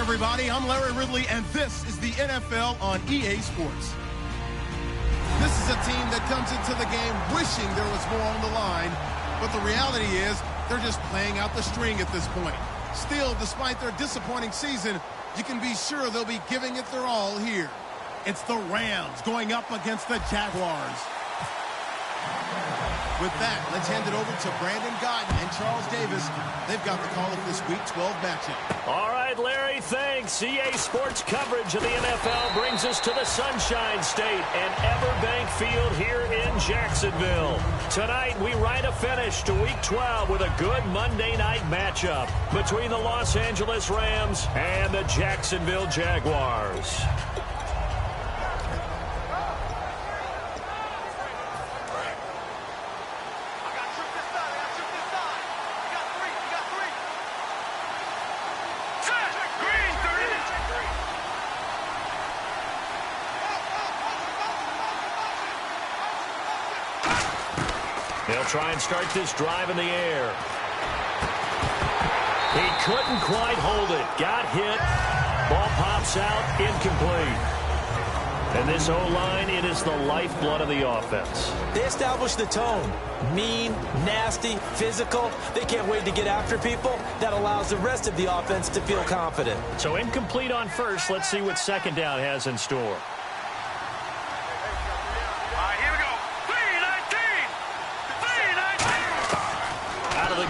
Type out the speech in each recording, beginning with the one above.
everybody. I'm Larry Ridley, and this is the NFL on EA Sports. This is a team that comes into the game wishing there was more on the line, but the reality is they're just playing out the string at this point. Still, despite their disappointing season, you can be sure they'll be giving it their all here. It's the Rams going up against the Jaguars. With that, let's hand it over to Brandon Godden and Charles Davis. They've got the call of this Week 12 matchup. All right, Larry, thanks. EA Sports coverage of the NFL brings us to the Sunshine State and Everbank Field here in Jacksonville. Tonight, we write a finish to Week 12 with a good Monday night matchup between the Los Angeles Rams and the Jacksonville Jaguars. They'll try and start this drive in the air. He couldn't quite hold it. Got hit. Ball pops out. Incomplete. And this O-line, it is the lifeblood of the offense. They established the tone. Mean, nasty, physical. They can't wait to get after people. That allows the rest of the offense to feel confident. So incomplete on first. Let's see what second down has in store.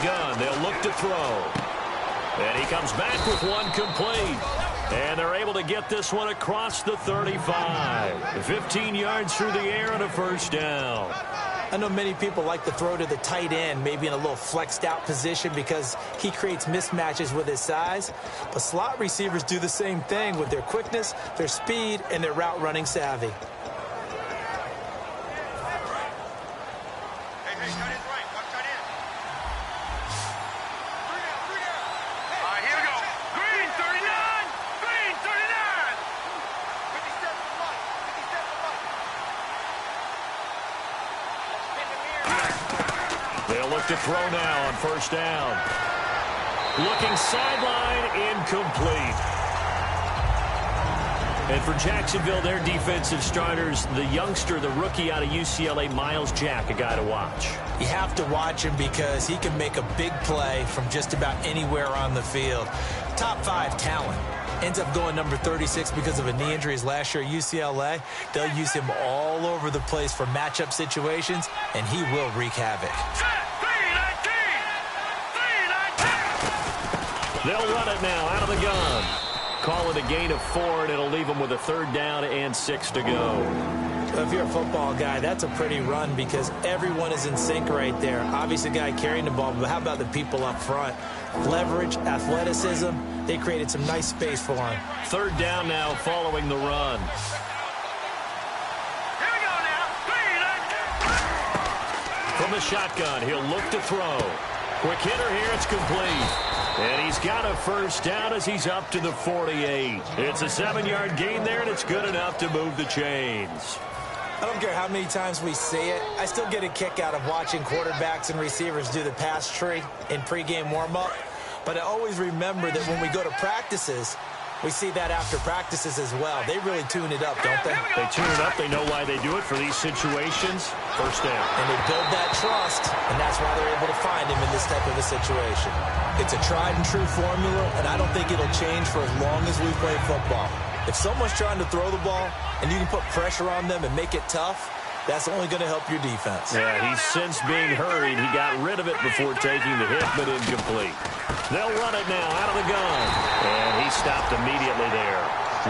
Gun. They'll look to throw. And he comes back with one complete. And they're able to get this one across the 35. 15 yards through the air and a first down. I know many people like to throw to the tight end, maybe in a little flexed out position because he creates mismatches with his size. But slot receivers do the same thing with their quickness, their speed, and their route running savvy. They'll look to throw now on first down. Looking sideline, incomplete. And for Jacksonville, their defensive starters, the youngster, the rookie out of UCLA, Miles Jack, a guy to watch. You have to watch him because he can make a big play from just about anywhere on the field. Top 5 talent. Ends up going number 36 because of a knee injury last year at UCLA. They'll use him all over the place for matchup situations, and he will wreak havoc. They'll run it now out of the gun. Call it a gain of 4, and it'll leave them with a third down and 6 to go. If you're a football guy, that's a pretty run because everyone is in sync right there. Obviously, the guy carrying the ball, but how about the people up front? Leverage, athleticism, they created some nice space for him. Third down now following the run. Here we go now. From the shotgun, he'll look to throw. Quick hitter here, it's complete. And he's got a first down as he's up to the 48. It's a 7-yard gain there, and it's good enough to move the chains. I don't care how many times we see it. I still get a kick out of watching quarterbacks and receivers do the pass tree in pregame warm-up. But I always remember that when we go to practices, we see that after practices as well. They really tune it up, don't they? They tune it up. They know why they do it for these situations. First down. And they build that trust, and that's why they're able to find him in this type of a situation. It's a tried-and-true formula, and I don't think it'll change for as long as we play football. If someone's trying to throw the ball and you can put pressure on them and make it tough, that's only going to help your defense. Yeah, he's since being hurried. He got rid of it before taking the hit, but incomplete. They'll run it now out of the gun. And he stopped immediately there.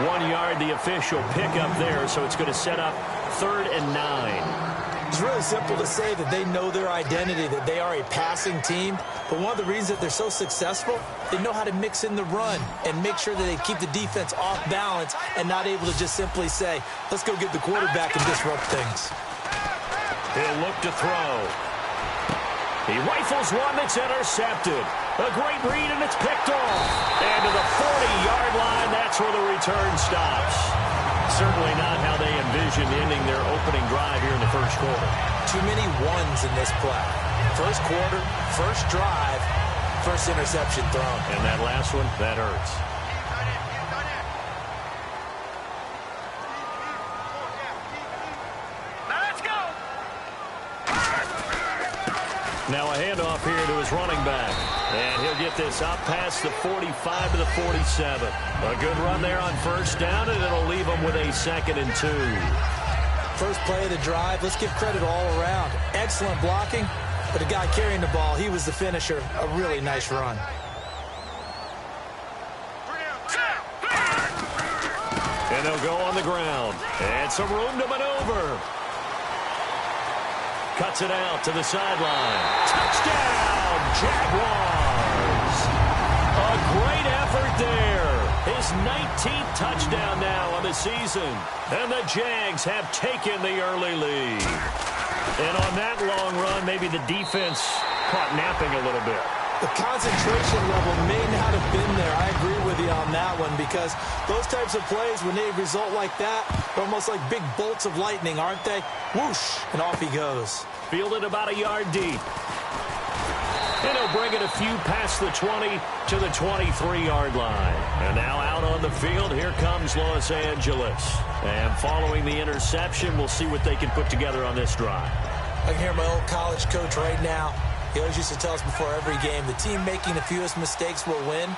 1 yard, the official pickup there, so it's going to set up 3rd and 9. It's really simple to say that they know their identity, that they are a passing team. But one of the reasons that they're so successful, they know how to mix in the run and make sure that they keep the defense off balance and not able to just simply say, let's go get the quarterback and disrupt things. He'll look to throw. He rifles one that's intercepted. A great read, and it's picked off. And to the 40-yard line, that's where the return stops. Certainly not how they envisioned ending their opening drive here in the first quarter. Too many ones in this play. First quarter, first drive, first interception thrown. And that last one, that hurts. Now a handoff here to his running back. And he'll get this out past the 45 to the 47. A good run there on first down, and it'll leave him with a 2nd and 2. First play of the drive, let's give credit all around. Excellent blocking, but the guy carrying the ball, he was the finisher. A really nice run. And they'll go on the ground. And some room to maneuver. Cuts it out to the sideline. Touchdown, Jaguars. A great effort there. His 19th touchdown now on the season. And the Jags have taken the early lead. And on that long run, maybe the defense caught napping a little bit. The concentration level may not have been there. I agree with you on that one, because those types of plays, when they result like that, they're almost like big bolts of lightning, aren't they? Whoosh, and off he goes. Fielded about a yard deep. And he'll bring it a few past the 20 to the 23-yard line. And now out on the field, here comes Los Angeles. And following the interception, we'll see what they can put together on this drive. I can hear my old college coach right now. He always used to tell us before every game, the team making the fewest mistakes will win.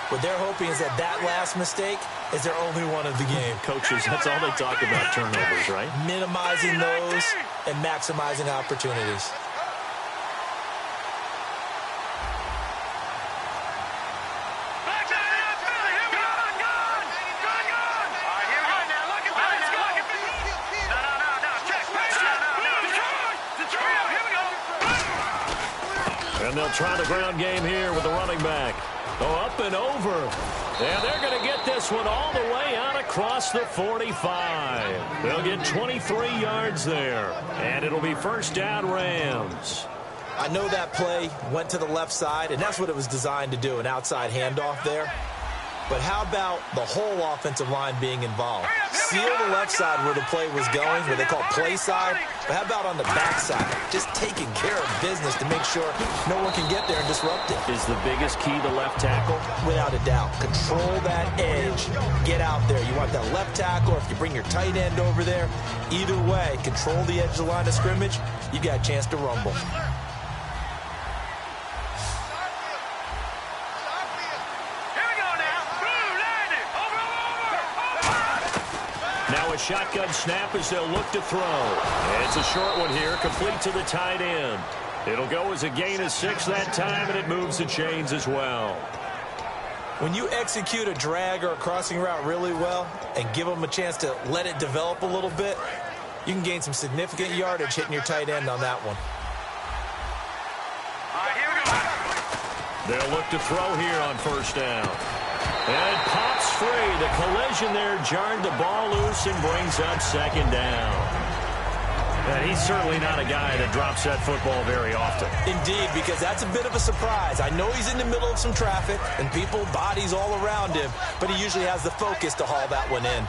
What they're hoping is that last mistake is their only one of the game. Coaches, that's all they talk about, turnovers, right? Minimizing those and maximizing opportunities. And they'll try the ground game here with the running back. Oh, up and over. And they're going to get this one all the way out across the 45. They'll get 23 yards there. And it'll be first down, Rams. I know that play went to the left side, and that's what it was designed to do, an outside handoff there. But how about the whole offensive line being involved? Seal the left side where the play was going, what they call play side. But how about on the back side? Just taking care of business to make sure no one can get there and disrupt it. Is the biggest key the left tackle? Without a doubt. Control that edge. Get out there. You want that left tackle, or if you bring your tight end over there, either way, control the edge of the line of scrimmage, you got a chance to rumble. Now a shotgun snap as they'll look to throw. And it's a short one here, complete to the tight end. It'll go as a gain of 6 that time, and it moves the chains as well. When you execute a drag or a crossing route really well and give them a chance to let it develop a little bit, you can gain some significant yardage hitting your tight end on that one. They'll look to throw here on first down. And it pops free. The collision there jarred the ball loose and brings up second down. And he's certainly not a guy that drops that football very often. Indeed, because that's a bit of a surprise. I know he's in the middle of some traffic and people, bodies all around him, but he usually has the focus to haul that one in.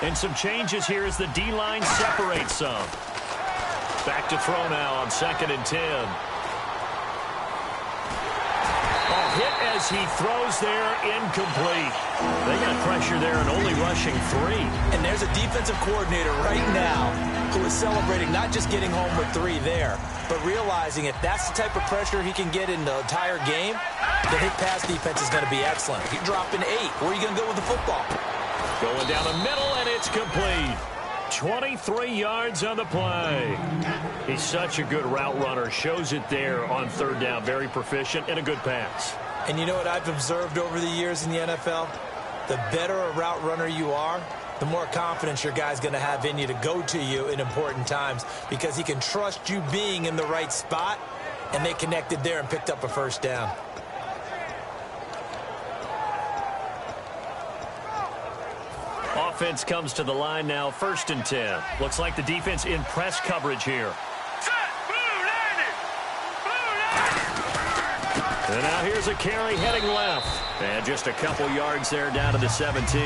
And some changes here as the D-line separates some. Back to throw now on 2nd and 10. A hit as he throws there, incomplete. They got pressure there and only rushing 3. And there's a defensive coordinator right now who is celebrating not just getting home with 3 there, but realizing if that's the type of pressure he can get in the entire game, then his pass defense is going to be excellent. If you're dropping 8, where are you going to go with the football? Going down the middle, and it's complete. 23 yards on the play. He's such a good route runner. Shows it there on 3rd down. Very proficient and a good pass. And you know what I've observed over the years in the NFL? The better a route runner you are, the more confidence your guy's going to have in you to go to you in important times, because he can trust you being in the right spot, and they connected there and picked up a first down. Offense comes to the line now, 1st and 10. Looks like the defense in press coverage here. And now here's a carry heading left. And just a couple yards there down to the 17.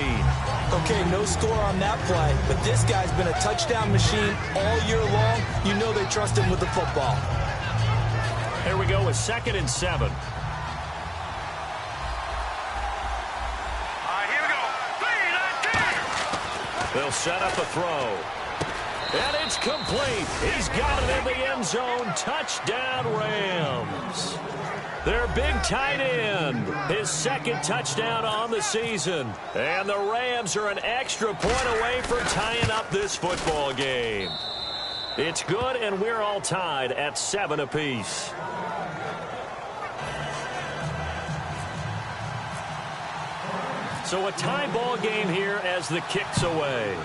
Okay, no score on that play, but this guy's been a touchdown machine all year long. You know they trust him with the football. Here we go with 2nd and 7. They'll set up a throw. And it's complete. He's got it in the end zone. Touchdown, Rams. Their big tight end, his second touchdown on the season. And the Rams are an extra point away from tying up this football game. It's good, and we're all tied at 7 apiece. So a tie ball game here as the kick's away.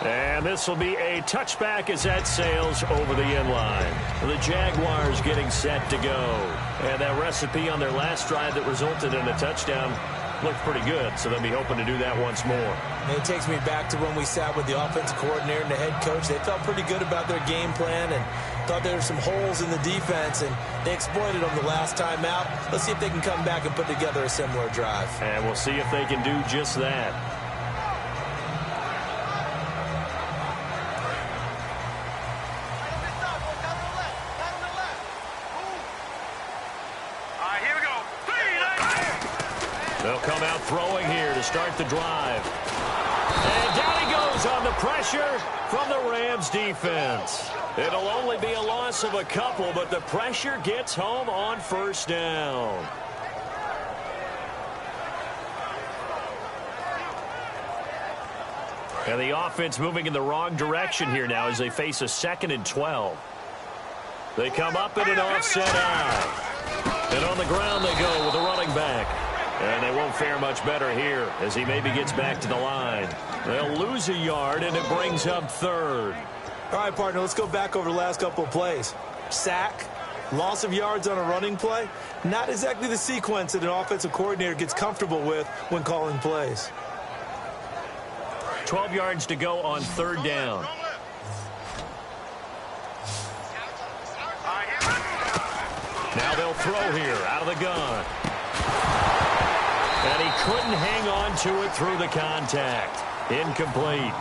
And this will be a touchback as that sails over the end line. The Jaguars getting set to go. And that recipe on their last drive that resulted in a touchdown looked pretty good, so they'll be hoping to do that once more. And it takes me back to when we sat with the offensive coordinator and the head coach. They felt pretty good about their game plan and thought there were some holes in the defense, and they exploited them the last time out. Let's see if they can come back and put together a similar drive. And we'll see if they can do just that. They'll come out throwing here to start the drive. And down he goes on the pressure from the Rams defense. It'll only be a loss of a couple, but the pressure gets home on first down. And the offense moving in the wrong direction here now as they face a 2nd and 12. They come up in an offset eye. And on the ground they go with a running back. And they won't fare much better here as he maybe gets back to the line. They'll lose a yard, and it brings up 3rd. All right, partner, let's go back over the last couple of plays. Sack, loss of yards on a running play. Not exactly the sequence that an offensive coordinator gets comfortable with when calling plays. 12 yards to go on 3rd down. Now they'll throw here out of the gun. And he couldn't hang on to it through the contact. Incomplete.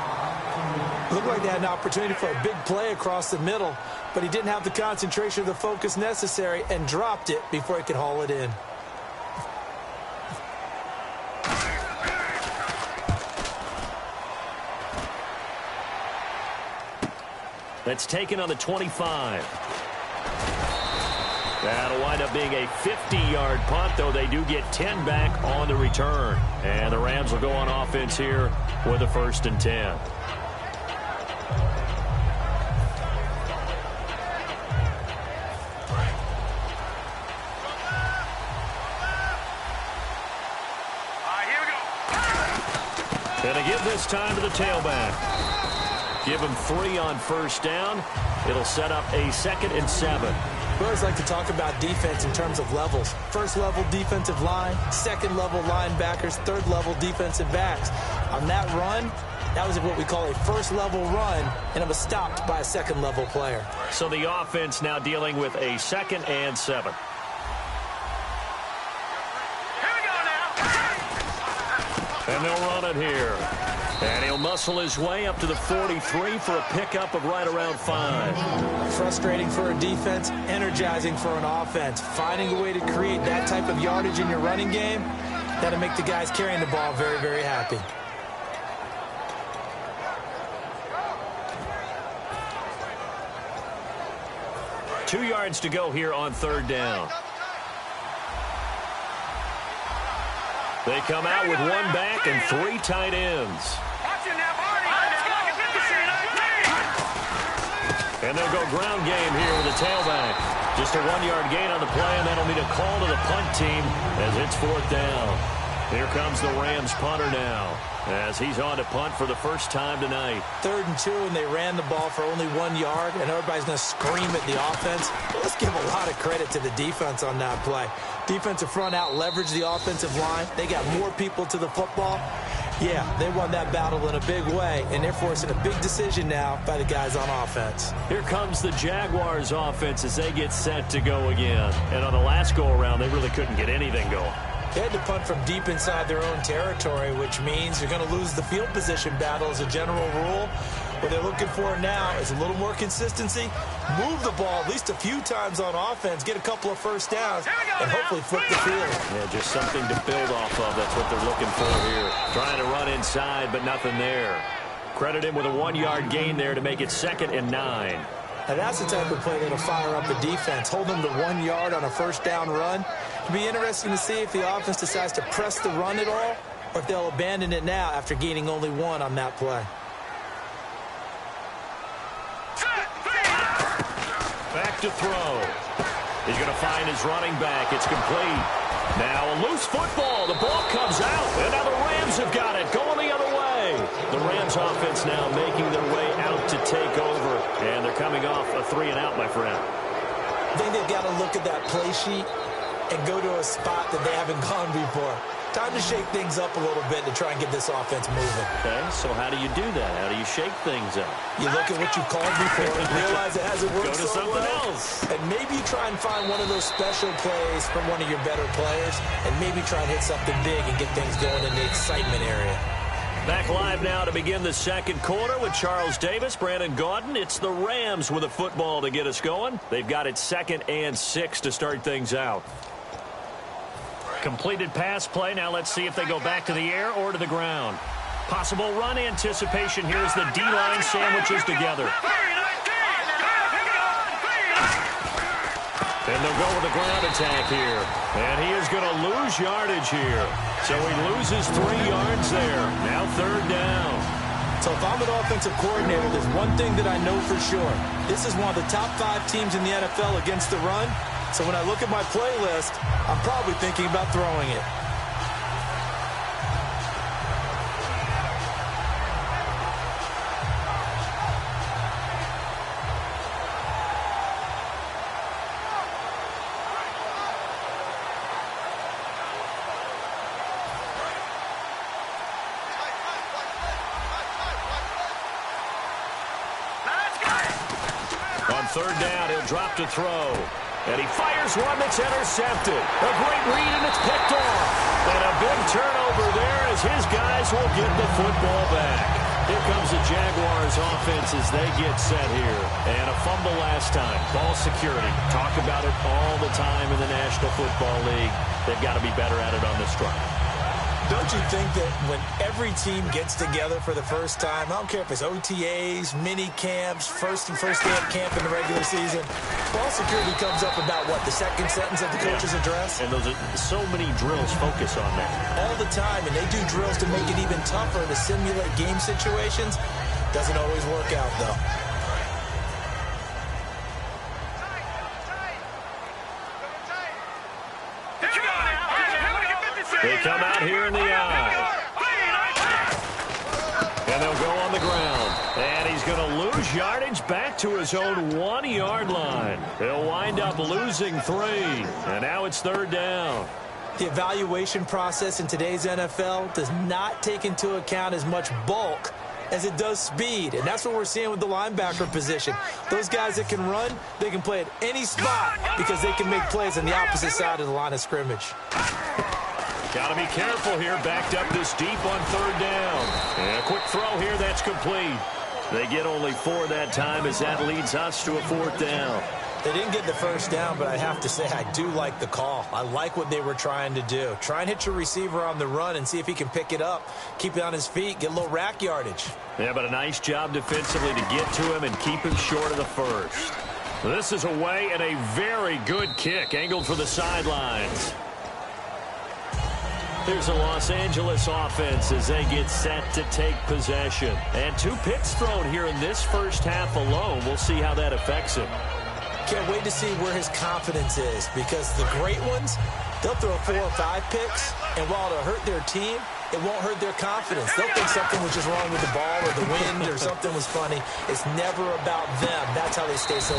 Looked like they had an opportunity for a big play across the middle, but he didn't have the concentration or the focus necessary and dropped it before he could haul it in. That's taken on the 25. That'll wind up being a 50-yard punt, though they do get 10 back on the return. And the Rams will go on offense here with a 1st and 10. Gonna give this time to the tailback. Give him 3 on 1st down. It'll set up a 2nd and 7. We always like to talk about defense in terms of levels. 1st level defensive line, 2nd level linebackers, 3rd level defensive backs. On that run, that was what we call a 1st level run, and it was stopped by a 2nd level player. So the offense now dealing with a 2nd and 7. Here we go now. And they'll run it here. And he'll muscle his way up to the 43 for a pickup of right around 5. Frustrating for a defense, energizing for an offense. Finding a way to create that type of yardage in your running game, that'll make the guys carrying the ball very, very happy. Two yards to go here on 3rd down. They come out with 1 back and 3 tight ends. And they'll go ground game here with a tailback. Just a 1-yard gain on the play, and that'll mean a call to the punt team as it's 4th down. Here comes the Rams punter now as he's on to punt for the first time tonight. 3rd and 2, and they ran the ball for only 1 yard, and everybody's going to scream at the offense. But let's give a lot of credit to the defense on that play. Defensive front out leveraged the offensive line. They got more people to the football. Yeah, they won that battle in a big way, and they're forcing a big decision now by the guys on offense. Here comes the Jaguars offense as they get set to go again. And on the last go-around, they really couldn't get anything going. They had to punt from deep inside their own territory, which means you're going to lose the field position battle as a general rule. What they're looking for now is a little more consistency, move the ball at least a few times on offense, get a couple of first downs, and hopefully flip the field. Yeah, just something to build off of. That's what they're looking for here. Trying to run inside, but nothing there. Credit him with a 1-yard gain there to make it 2nd and 9. And that's the type of play that'll fire up a defense. Hold them to 1 yard on a first down run. It'll be interesting to see if the offense decides to press the run at all, or if they'll abandon it now after gaining only 1 on that play. Back to throw. He's going to find his running back. It's complete. Now a loose football. The ball comes out, and now the Rams have got it. Going the other way. The Rams offense now making their way out to take over, and they're coming off a 3-and-out, my friend. I think they've got to look at that play sheet and go to a spot that they haven't gone before. Time to shake things up a little bit to try and get this offense moving. Okay, so how do you do that? How do you shake things up? You look at what you've called before and realize it hasn't worked so so something well. else. And maybe you try and find one of those special plays from one of your better players, and maybe try and hit something big and get things going in the excitement area. Back live now to begin the second quarter with Charles Davis, Brandon Gaudin. It's the Rams with a football to get us going. They've got it 2nd and 6 to start things out. Completed pass play. Now let's see if they go back to the air or to the ground. Possible run anticipation here as the D-line sandwiches together. And they'll go with the ground attack here. And he is going to lose yardage here. So he loses 3 yards there. Now 3rd down. So if I'm an offensive coordinator, there's one thing that I know for sure. This is one of the top 5 teams in the NFL against the run. So when I look at my playlist, I'm probably thinking about throwing it. On 3rd down, he'll drop to throw. And he fires one that's intercepted. A great read, and it's picked off. And a big turnover there as his guys will get the football back. Here comes the Jaguars offense as they get set here. And a fumble last time. Ball security. Talk about it all the time in the National Football League. They've got to be better at it on this drive. Don't you think that when every team gets together for the first time, I don't care if it's OTAs, mini camps, first day of camp in the regular season, ball security comes up about, what, the second sentence of the coach's address? And those are so many drills focus on that. All the time, and they do drills to make it even tougher to simulate game situations. Doesn't always work out, though. They come out here in the eye. And they'll go on the ground. And he's going to lose yardage back to his own 1-yard line. He'll wind up losing 3. And now it's 3rd down. The evaluation process in today's NFL does not take into account as much bulk as it does speed. And that's what we're seeing with the linebacker position. Those guys that can run, they can play at any spot because they can make plays on the opposite side of the line of scrimmage. Got to be careful here, backed up this deep on 3rd down. And a quick throw here, that's complete. They get only 4 that time as that leads us to a 4th down. They didn't get the first down, but I have to say I do like the call. I like what they were trying to do. Try and hit your receiver on the run and see if he can pick it up. Keep it on his feet, get a little rack yardage. Yeah, but a nice job defensively to get to him and keep him short of the first. This is away and a very good kick angled for the sidelines. Here's the Los Angeles offense as they get set to take possession. And 2 picks thrown here in this first half alone. We'll see how that affects him. Can't wait to see where his confidence is, because the great ones, they'll throw 4 or 5 picks, and while it'll hurt their team, it won't hurt their confidence. They'll think something was just wrong with the ball or the wind or something was funny. It's never about them. That's how they stay so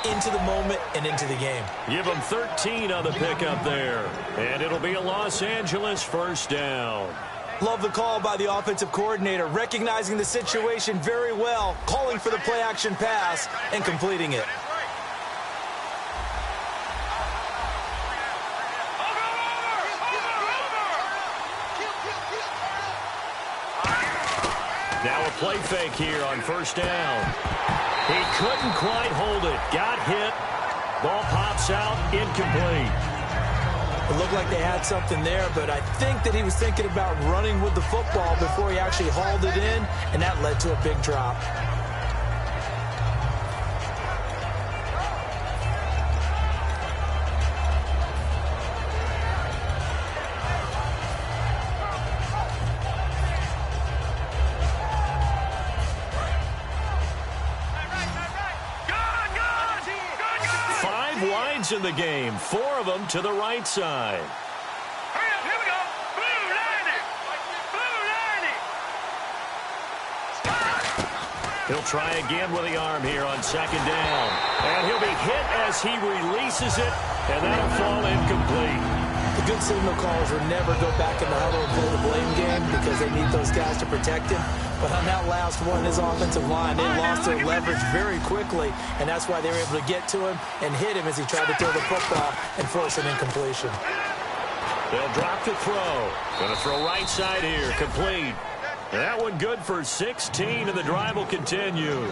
into the moment and into the game. Give them 13 on the pickup there. And it'll be a Los Angeles 1st down. Love the call by the offensive coordinator, recognizing the situation very well, calling for the play-action pass and completing it. Now a play fake here on first down. He couldn't quite hold it. Got hit. Ball pops out, incomplete. It looked like they had something there, but I think that he was thinking about running with the football before he actually hauled it in, and that led to a big drop. Wides in the game, 4 of them to the right side. Hurry up, here we go. Blue line it. Blue line it. He'll try again with the arm here on second down. And he'll be hit as he releases it, and that'll fall incomplete. The good signal callers will never go back in the huddle and play the blame game because they need those guys to protect him. But on that last one, his offensive line, they lost their leverage very quickly, and that's why they were able to get to him and hit him as he tried to throw the football and force an incompletion. They'll drop to throw. Going to throw right side here, complete. That one good for 16, and the drive will continue.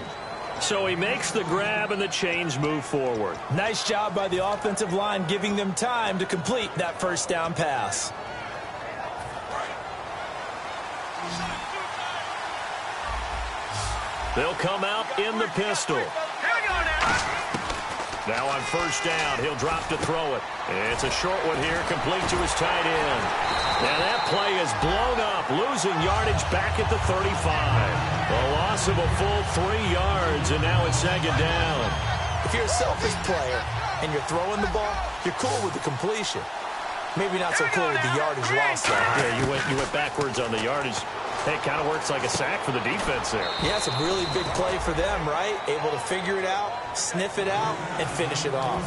So he makes the grab, and the chains move forward. Nice job by the offensive line, giving them time to complete that first down pass. They'll come out in the pistol. Now on first down, he'll drop to throw it. It's a short one here, complete to his tight end. And that play is blown up, losing yardage back at the 35. A loss of a full 3 yards, and now it's second down. If you're a selfish player and you're throwing the ball, you're cool with the completion. Maybe not so cool with the yardage loss, though. Yeah, you went backwards on the yardage. It kind of works like a sack for the defense there. Yeah, it's a really big play for them, right? Able to figure it out, sniff it out, and finish it off.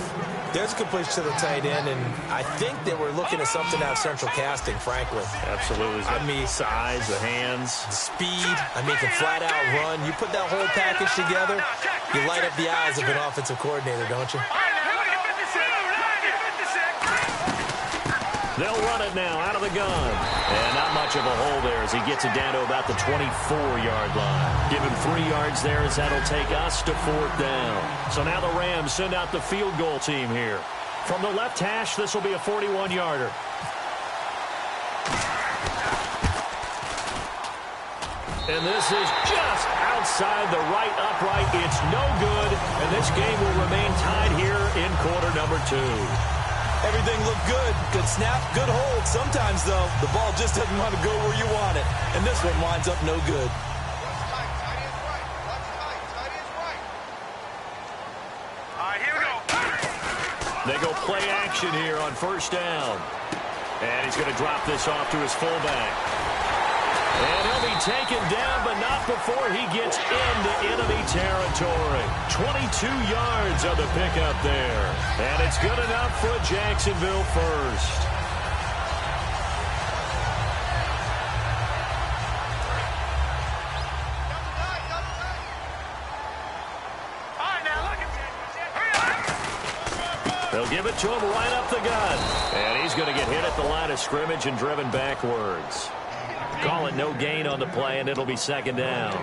There's a completion to the tight end, and I think they were looking at something out of central casting, frankly. Absolutely. I mean, size, the hands. the speed. I mean, can flat out run. You put that whole package together, you light up the eyes of an offensive coordinator, don't you? They'll run it now out of the gun. And not much of a hole there as he gets it down to about the 24-yard line. Give him 3 yards there as that'll take us to 4th down. So now the Rams send out the field goal team here. From the left hash, this will be a 41-yarder. And this is just outside the right upright. It's no good. And this game will remain tied here in quarter number 2. Everything looked good. Good snap, good hold. Sometimes, though, the ball just doesn't want to go where you want it. And this one winds up no good. All right, here we go. They go play action here on first down. And he's going to drop this off to his fullback. And he'll be taken down, but not before he gets into enemy territory. 22 yards on the pickup there. And it's good enough for a Jacksonville first. They'll give it to him right up the gut. And he's going to get hit at the line of scrimmage and driven backwards. Call it no gain on the play, and it'll be second down.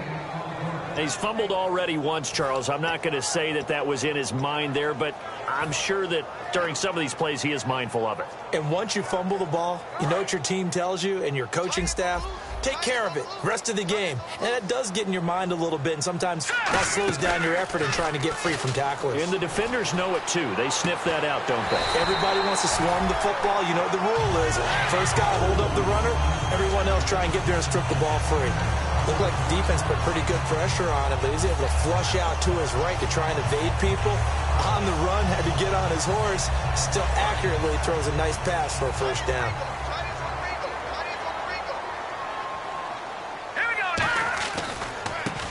He's fumbled already once, Charles. I'm not going to say that that was in his mind there, but I'm sure that during some of these plays he is mindful of it. And once you fumble the ball, you know what your team tells you and your coaching staff? Take care of it. Rest of the game. And that does get in your mind a little bit, and sometimes that slows down your effort in trying to get free from tacklers. And the defenders know it, too. They sniff that out, don't they? Everybody wants to swarm the football. You know what the rule is. First guy hold up the runner. Everyone else try and get there and strip the ball free. Looked like the defense put pretty good pressure on him, but he's able to flush out to his right to try and evade people. On the run, had to get on his horse. Still accurately throws a nice pass for a first down.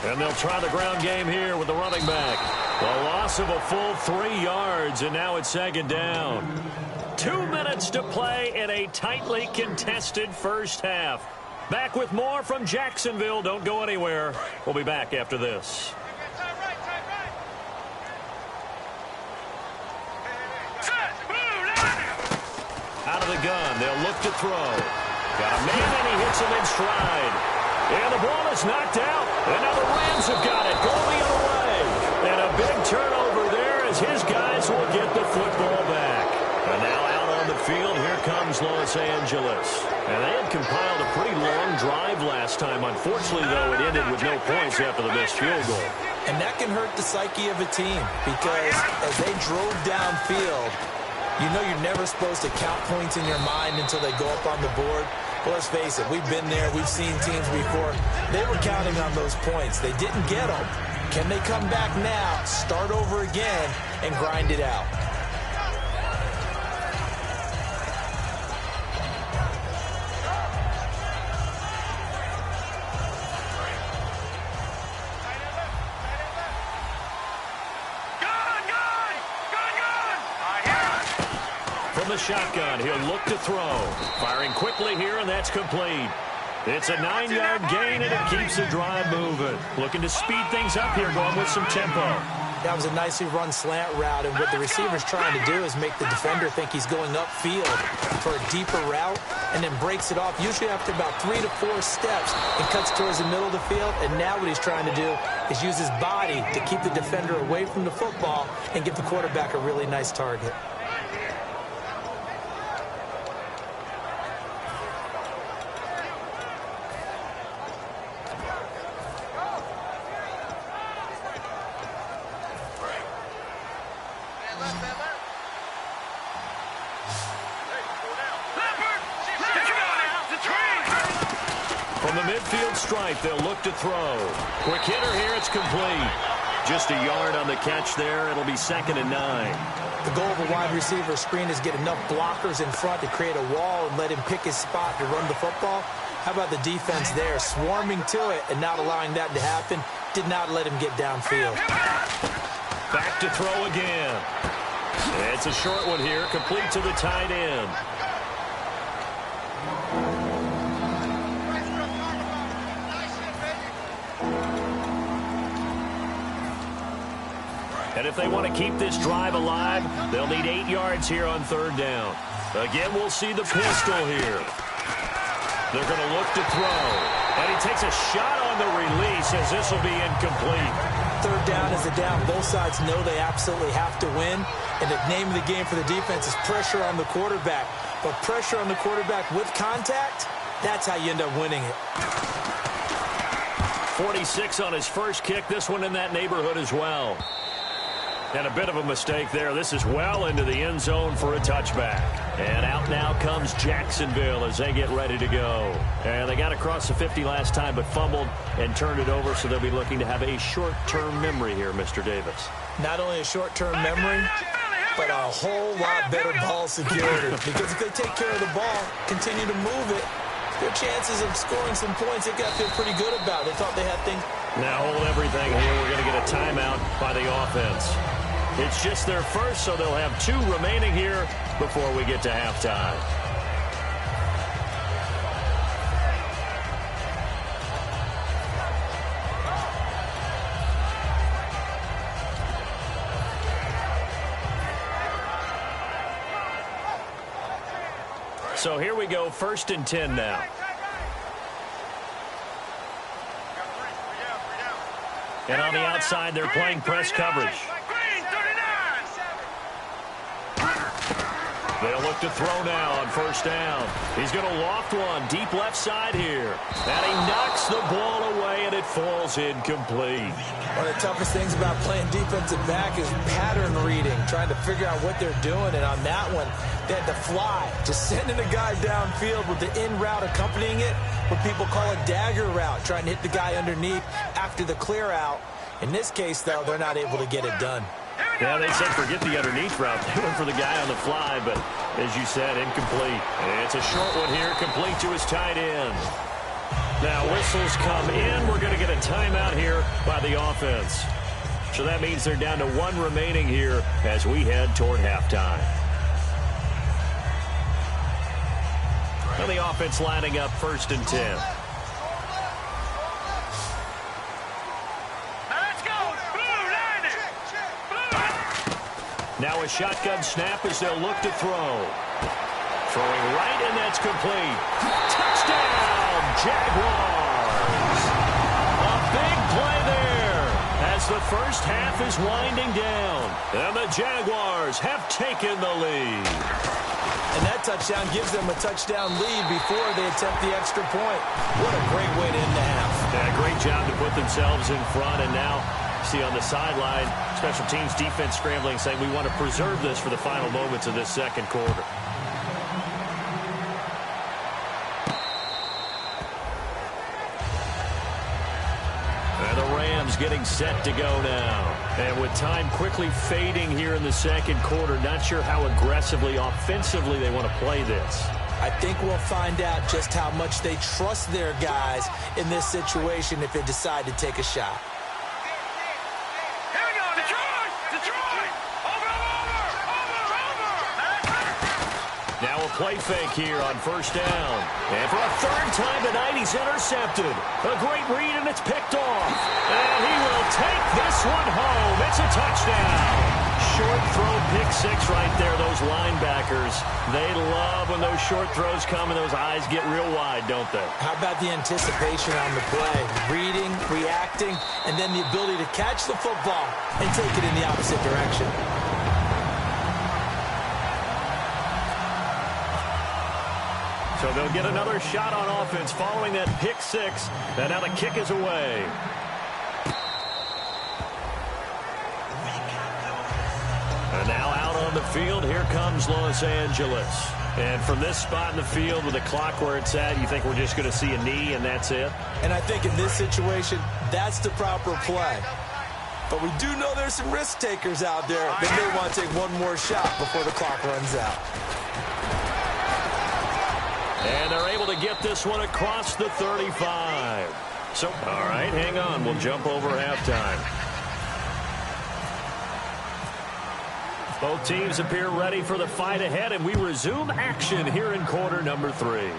And they'll try the ground game here with the running back. The loss of a full 3 yards, and now it's second down. 2 minutes to play in a tightly contested first half. Back with more from Jacksonville. Don't go anywhere. We'll be back after this. Out of the gun. They'll look to throw. Got a man, and he hits him in stride. And the ball is knocked out. And now the Rams have got it. Going the other way. And a big turnover there as his guys will get the football back. And now out on the field, here comes Los Angeles. And they had compiled a pretty long drive last time. Unfortunately, though, it ended with no points after the missed field goal. And that can hurt the psyche of a team because as they drove downfield, you know you're never supposed to count points in your mind until they go up on the board. Well, let's face it, we've been there. We've seen teams before. They were counting on those points. They didn't get them. Can they come back now, start over again, and grind it out? From the shotgun, he'll look to throw. Firing quickly here, and that's complete. It's a 9-yard gain, and it keeps the drive moving. Looking to speed things up here, going with some tempo. That was a nicely run slant route, and what the receiver's trying to do is make the defender think he's going upfield for a deeper route, and then breaks it off, usually after about 3 to 4 steps, and cuts towards the middle of the field. And now what he's trying to do is use his body to keep the defender away from the football and give the quarterback a really nice target. From the midfield stripe, they'll look to throw. Quick hitter here, it's complete. Just a yard on the catch there. It'll be 2nd and 9. The goal of a wide receiver screen is get enough blockers in front to create a wall and let him pick his spot to run the football. How about the defense there, swarming to it and not allowing that to happen? Did not let him get downfield. Back to throw again. It's a short one here, complete to the tight end. And if they want to keep this drive alive, they'll need 8 yards here on 3rd down. Again, we'll see the pistol here. They're going to look to throw. And he takes a shot on the release as this will be incomplete. 3rd down is a down. Both sides know they absolutely have to win. And the name of the game for the defense is pressure on the quarterback. But pressure on the quarterback with contact, that's how you end up winning it. 46 on his first kick. This one in that neighborhood as well. And a bit of a mistake there. This is well into the end zone for a touchback. And out now comes Jacksonville as they get ready to go. And they got across the 50 last time but fumbled and turned it over, so they'll be looking to have a short-term memory here, Mr. Davis. Not only a short-term memory, but a whole lot better ball security. Because if they take care of the ball, continue to move it, their chances of scoring some points, they've got to feel pretty good about. They thought they had things. Now hold everything here. We're going to get a timeout by the offense. It's just their first, so they'll have 2 remaining here before we get to halftime. So here we go, 1st and 10 now. And on the outside, they're playing press coverage. They'll look to throw now on 1st down. He's going to loft one deep left side here. And he knocks the ball away, and it falls incomplete. One of the toughest things about playing defensive back is pattern reading, trying to figure out what they're doing. And on that one, they had to fly, just sending a guy downfield with the in route accompanying it, what people call a dagger route, trying to hit the guy underneath after the clear out. In this case, though, they're not able to get it done. Yeah, they said forget the underneath route. They went for the guy on the fly, but as you said, incomplete. It's a short one here, complete to his tight end. Now whistles come in. We're going to get a timeout here by the offense. So that means they're down to 1 remaining here as we head toward halftime. And the offense lining up 1st and 10. Now a shotgun snap as they'll look to throw. Throwing right, and that's complete. Touchdown, Jaguars! as the first half is winding down. And the Jaguars have taken the lead. And that touchdown gives them a touchdown lead before they attempt the extra point. What a great way to end the half. Yeah, great job to put themselves in front. And now, see on the sideline, special teams defense scrambling, saying we want to preserve this for the final moments of this second quarter. And the Rams getting set to go now. And with time quickly fading here in the second quarter, not sure how aggressively, offensively they want to play this. I think we'll find out just how much they trust their guys in this situation if they decide to take a shot. Here we go, Detroit! Detroit! Over! Now a play fake here on first down. And for a third time tonight, he's intercepted. A great read, and it's picked off. And he will take this one home. It's a touchdown. Short throw, pick six right there. Those linebackers, they love when those short throws come and those eyes get real wide, don't they? How about the anticipation on the play? Reading, reacting, and then the ability to catch the football and take it in the opposite direction. So they'll get another shot on offense following that pick six. And now the kick is away. And now out on the field, here comes Los Angeles. And from this spot in the field with the clock where it's at, you think we're just going to see a knee and that's it? And I think in this situation, that's the proper play. But we do know there's some risk takers out there that may want to take one more shot before the clock runs out. And they're able to get this one across the 35. So, all right, hang on. We'll jump over halftime. Both teams appear ready for the fight ahead, and we resume action here in quarter number 3.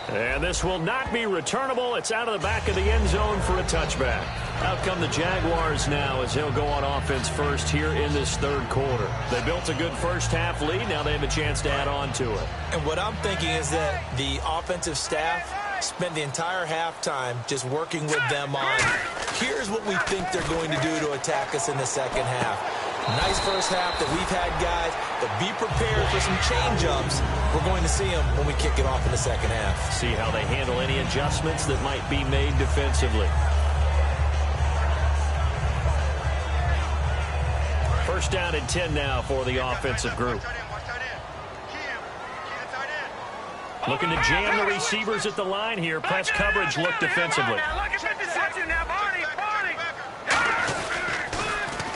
And this will not be returnable. It's out of the back of the end zone for a touchback. Out come the Jaguars now as he'll go on offense first here in this third quarter. They built a good first half lead. Now they have a chance to add on to it. And what I'm thinking is that the offensive staff spent the entire halftime just working with them on, here's what we think they're going to do to attack us in the second half. Nice first half that we've had, guys, but be prepared for some change-ups. We're going to see them when we kick it off in the second half. See how they handle any adjustments that might be made defensively. First down and 10 now for the offensive group. Looking to jam the receivers at the line here. Press coverage look defensively.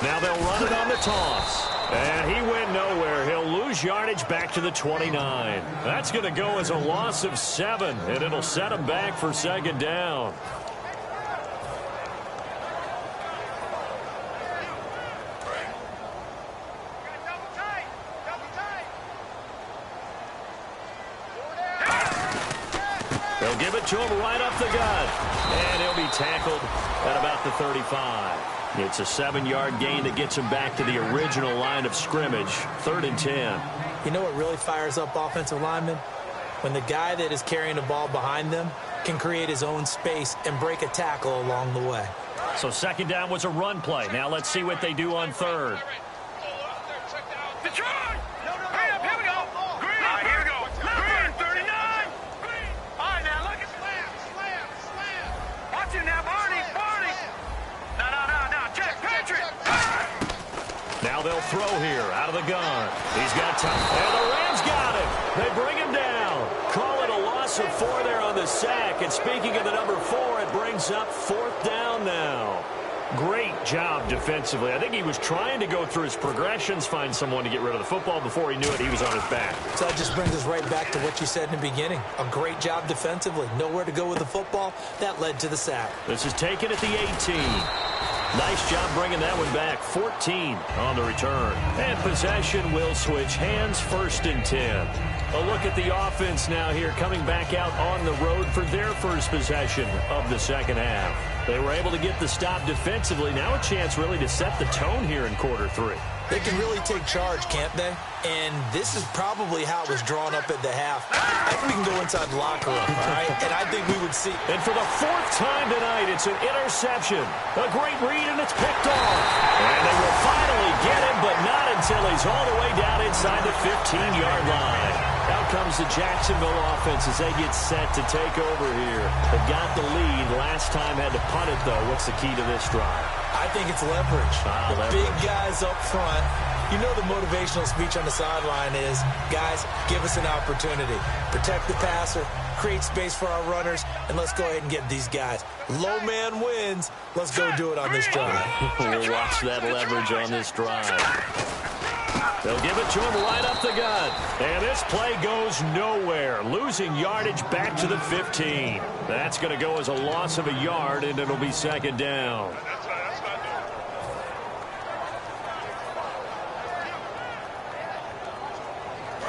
Now they'll run it on the toss. And he went nowhere. He'll lose yardage back to the 29. That's going to go as a loss of 7, and it'll set him back for second down. They'll give it to him right up the gut. And he'll be tackled at about the 35. It's a 7-yard gain that gets him back to the original line of scrimmage. 3rd and 10. You know what really fires up offensive linemen? When the guy that is carrying the ball behind them can create his own space and break a tackle along the way. So second down was a run play. Now let's see what they do on third. Detroit! Hurry up, here we go! Green, here we go! Green, 39! Green! All right, now look at slam! Watch it now, Barney! No, check, Patrick! Now they'll throw here out of the gun. He's got time. And the Rams got him. They bring him down. Call it a loss of 4 there on the sack. And speaking of the number 4, it brings up 4th down now. Great job defensively. I think he was trying to go through his progressions, find someone to get rid of the football. Before he knew it, he was on his back. So that just brings us right back to what you said in the beginning. A great job defensively. Nowhere to go with the football. That led to the sack. This is taken at the 18. Nice job bringing that one back. 14 on the return. And possession will switch hands. 1st and 10. A look at the offense now here, coming back out on the road for their first possession of the second half. They were able to get the stop defensively. Now a chance really to set the tone here in quarter 3. They can really take charge, can't they? And this is probably how it was drawn up at the half. I think we can go inside the locker room, all right? And I think we would see. And for the 4th time tonight, it's an interception. A great read, and it's picked off. And they will finally get him, but not until he's all the way down inside the 15-yard line. Out comes the Jacksonville offense as they get set to take over here. They've got the lead. Last time had to punt it, though. What's the key to this drive? I think it's leverage. The big guys up front. You know the motivational speech on the sideline is, guys, give us an opportunity. Protect the passer, create space for our runners, and let's go ahead and get these guys. Low man wins. Let's go do it on this drive. We'll watch that leverage on this drive. They'll give it to him right up the gut. And this play goes nowhere. Losing yardage back to the 15. That's going to go as a loss of a yard, and it'll be 2nd down.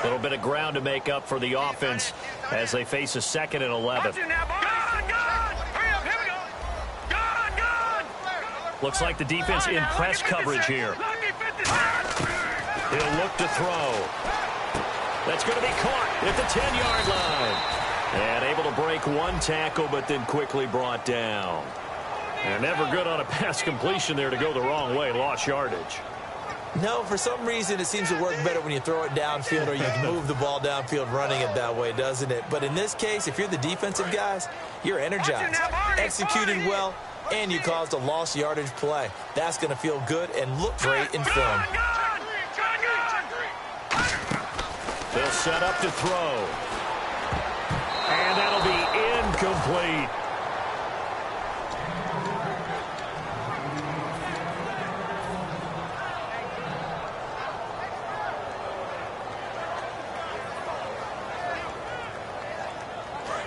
A little bit of ground to make up for the offense as they face a 2nd and 11. Looks like the defense in press coverage here. He'll look to throw. That's going to be caught at the 10-yard line. And able to break one tackle, but then quickly brought down. And never good on a pass completion there to go the wrong way. Lost yardage. No, for some reason it seems to work better when you throw it downfield or you move the ball downfield running it that way, doesn't it? But in this case, if you're the defensive guys, you're energized, executed well, and you caused a lost yardage play. That's going to feel good and look great in film. They'll set up to throw. And that'll be incomplete.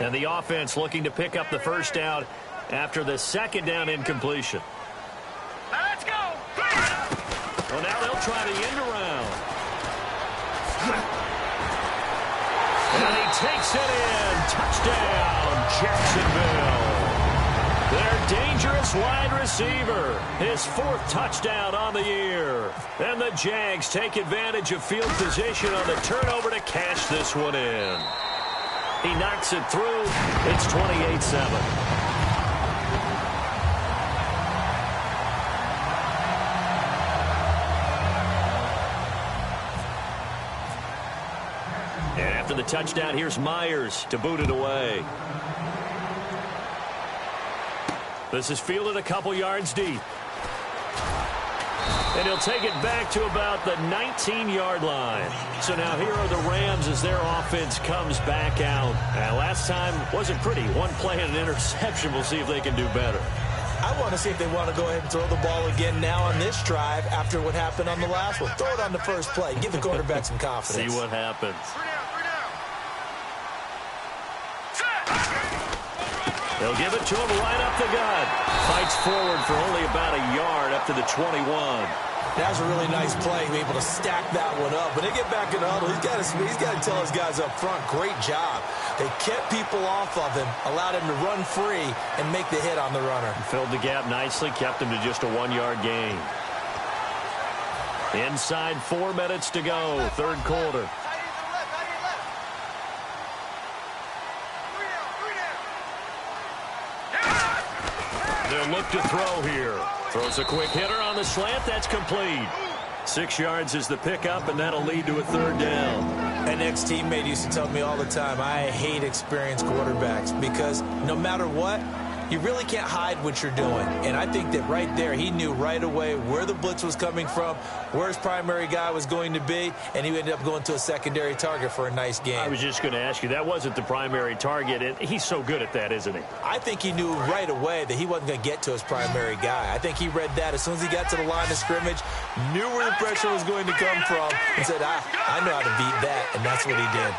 And the offense looking to pick up the 1st down after the 2nd down incompletion. Let's go. Well, now they'll try the end around. And he takes it in. Touchdown, Jacksonville. Their dangerous wide receiver. His 4th touchdown on the year. And the Jags take advantage of field position on the turnover to cash this one in. He knocks it through. It's 28-7. And after the touchdown, here's Myers to boot it away. This is fielded a couple yards deep. And he'll take it back to about the 19-yard line. So now here are the Rams as their offense comes back out. Last time wasn't pretty. One play and an interception. We'll see if they can do better. I want to see if they want to go ahead and throw the ball again now on this drive after what happened on the last one. Throw it on the first play. Give the quarterback some confidence. See what happens. They'll give it to him right up the gut. Fights forward for only about a yard up to the 21. That was a really nice play, able to stack that one up. When they get back in the huddle, he's got to tell his guys up front, great job. They kept people off of him, allowed him to run free and make the hit on the runner. Filled the gap nicely, kept him to just a 1-yard gain. Inside 4 minutes to go, 3rd quarter. They'll look to throw here. Throws a quick hitter on the slant. That's complete. 6 yards is the pickup, and that'll lead to a 3rd down. An ex-teammate used to tell me all the time, I hate experienced quarterbacks because no matter what, you really can't hide what you're doing. And I think that right there, he knew right away where the blitz was coming from, where his primary guy was going to be, and he ended up going to a secondary target for a nice game. I was just going to ask you, that wasn't the primary target, and he's so good at that, isn't he? I think he knew right away that he wasn't going to get to his primary guy. I think he read that as soon as he got to the line of scrimmage, knew where the pressure was going to come from, and said, I know how to beat that, and that's what he did.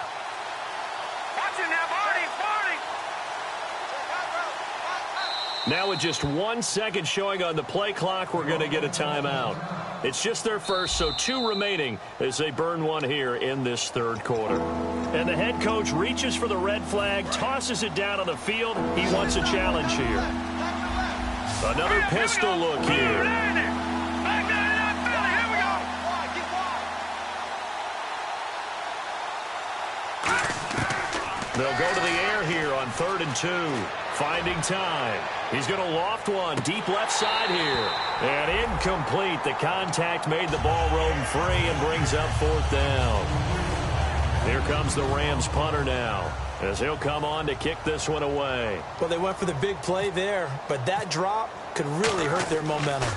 Now with just 1 second showing on the play clock, we're going to get a timeout. It's just their first, so 2 remaining as they burn one here in this 3rd quarter. And the head coach reaches for the red flag, tosses it down on the field. He wants a challenge here. Another pistol look here. They'll go to the air here on 3rd and 2. Finding time. He's going to loft one deep left side here. And incomplete. The contact made the ball roam free and brings up 4th down. Here comes the Rams punter now, as he'll come on to kick this one away. Well, they went for the big play there, but that drop could really hurt their momentum.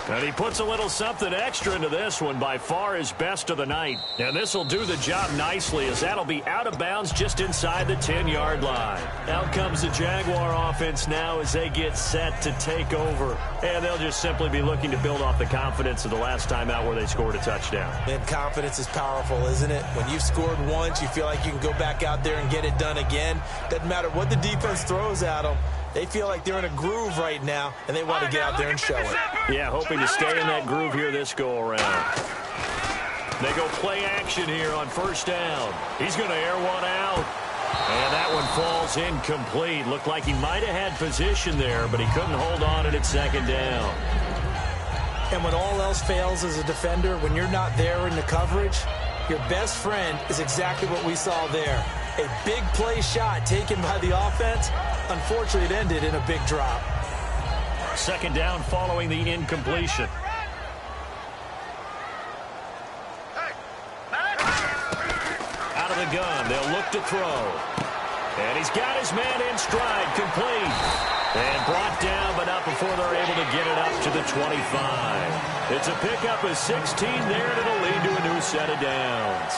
And he puts a little something extra into this one, by far his best of the night. And this will do the job nicely, as that'll be out of bounds just inside the 10-yard line. Out comes the Jaguar offense now as they get set to take over. And they'll just simply be looking to build off the confidence of the last time out where they scored a touchdown. And confidence is powerful, isn't it? When you've scored once, you feel like you can go back out there and get it done again. Doesn't matter what the defense throws at them. They feel like they're in a groove right now, and they want to get out there and show it. Yeah, hoping to stay in that groove here this go-around. They go play action here on 1st down. He's going to air one out. And that one falls incomplete. Looked like he might have had position there, but he couldn't hold on at 2nd down. And when all else fails as a defender, when you're not there in the coverage, your best friend is exactly what we saw there. A big play shot taken by the offense. Unfortunately, it ended in a big drop. 2nd down following the incompletion. Out of the gun, they'll look to throw. And he's got his man in stride, complete. And brought down, but not before they're able to get it up to the 25. It's a pickup of 16 there, and it'll lead to a new set of downs.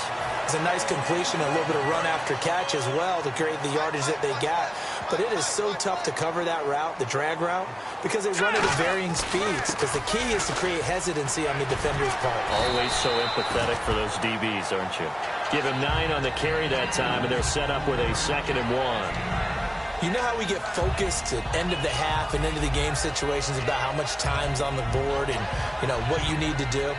It's a nice completion, a little bit of run after catch as well to create the yardage that they got. But it is so tough to cover that route, the drag route, because they run it at varying speeds. Because the key is to create hesitancy on the defender's part. Always so empathetic for those DBs, aren't you? Give him 9 on the carry that time, and they're set up with a 2nd and 1. You know how we get focused at end of the half and into the game situations about how much time's on the board and, you know, what you need to do?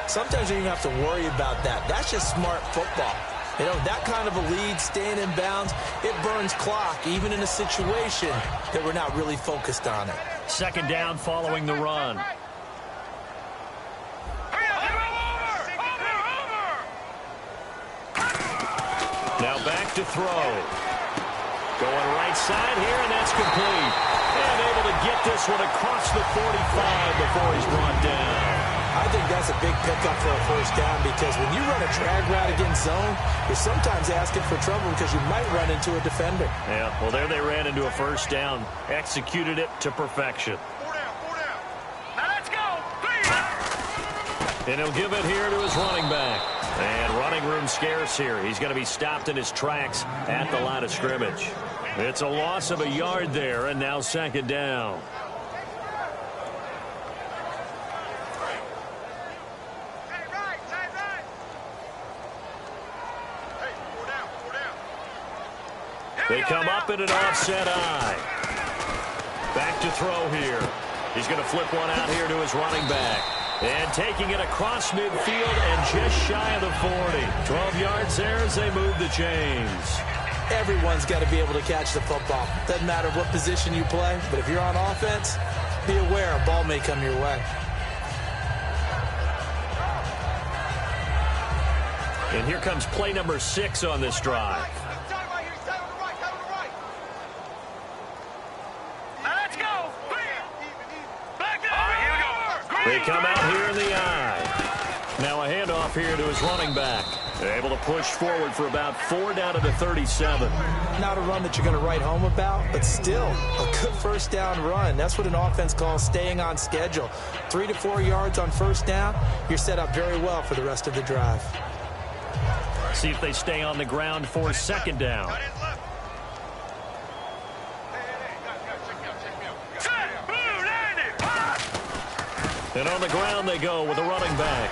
Sometimes you don't even have to worry about that. That's just smart football. You know, that kind of a lead, staying in bounds, it burns clock, even in a situation that we're not really focused on it. 2nd down following the run. Now back to throw. Going right side here, and that's complete. And able to get this one across the 45 before he's brought down. I think that's a big pickup for a 1st down, because when you run a drag route against zone, you're sometimes asking for trouble because you might run into a defender. Yeah, well, there they ran into a 1st down. Executed it to perfection. 4 down, 4 down. Now let's go. 3. And he'll give it here to his running back. And running room scarce here. He's going to be stopped in his tracks at the line of scrimmage. It's a loss of a yard there, and now 2nd down. They come up in an offset eye. Back to throw here. He's going to flip one out here to his running back. And taking it across midfield and just shy of the 40. 12 yards there as they move the chains. Everyone's got to be able to catch the football. Doesn't matter what position you play, but if you're on offense, be aware a ball may come your way. And here comes play number 6 on this drive. They come out here in the eye. Now a handoff here to his running back. They're able to push forward for about 4 down to the 37. Not a run that you're going to write home about, but still a good 1st down run. That's what an offense calls staying on schedule. 3 to 4 yards on 1st down, you're set up very well for the rest of the drive. See if they stay on the ground for 2nd down. And on the ground they go with a running back.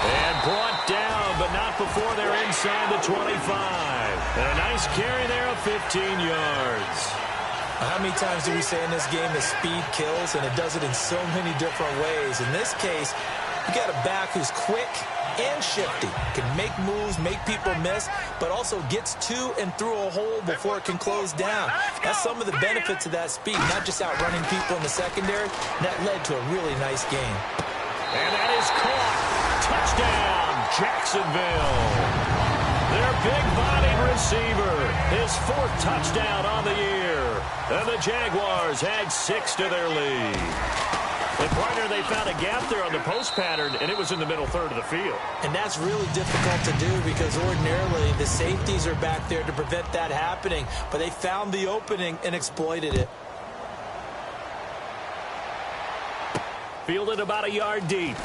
And brought down, but not before they're inside the 25. And a nice carry there of 15 yards. How many times do we say in this game that speed kills, and it does it in so many different ways? In this case, you got a back who's quick and shifty, can make moves, make people miss, but also gets to and through a hole before it can close down. That's some of the benefits of that speed, not just outrunning people in the secondary. That led to a really nice game. And that is caught. Touchdown, Jacksonville. Their big-bodied receiver, his 4th touchdown on the year. And the Jaguars add 6 to their lead. And partner, they found a gap there on the post pattern, and it was in the middle third of the field. And that's really difficult to do because ordinarily the safeties are back there to prevent that happening. But they found the opening and exploited it. Fielded about a yard deep.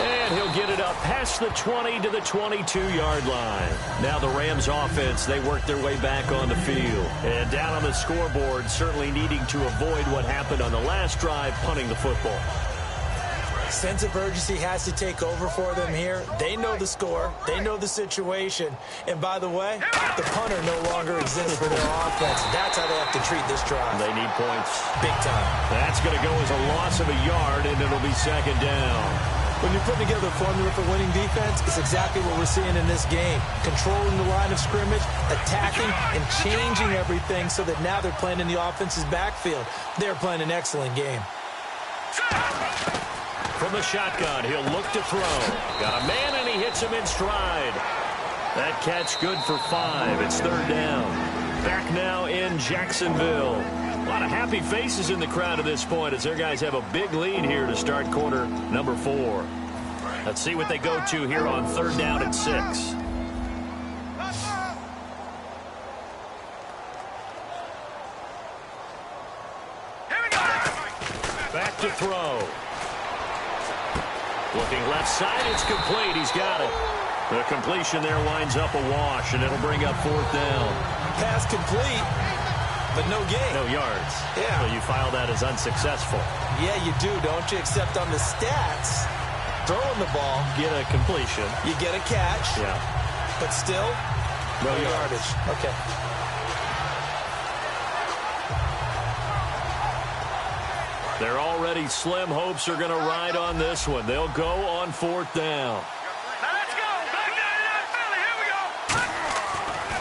And he'll get it up past the 20 to the 22-yard line. Now the Rams offense, they work their way back on the field. And down on the scoreboard, certainly needing to avoid what happened on the last drive, punting the football. Sense of urgency has to take over for them here. They know the score. They know the situation. And by the way, the punter no longer exists for their offense. That's how they have to treat this drive. They need points. Big time. That's going to go as a loss of a yard, and it'll be 2nd down. When you're putting together a formula for winning defense, it's exactly what we're seeing in this game. Controlling the line of scrimmage, attacking, and changing everything so that now they're playing in the offense's backfield. They're playing an excellent game. From the shotgun, he'll look to throw. Got a man, and he hits him in stride. That catch good for 5. It's 3rd down. Back now in Jacksonville. A lot of happy faces in the crowd at this point as their guys have a big lead here to start quarter number 4. Let's see what they go to here on 3rd down and 6. Back to throw. Looking left side, it's complete. He's got it. The completion there winds up a wash, and it'll bring up 4th down. Pass complete, but no gain. No yards. Yeah. So you file that as unsuccessful. Yeah, you do, don't you? Except on the stats, throwing the ball, Get a completion. you get a catch, Yeah. but still, No yardage. Okay. Their already slim hopes are going to ride on this one. They'll go on 4th down. Now let's go. Back down in that Philly. Here we go.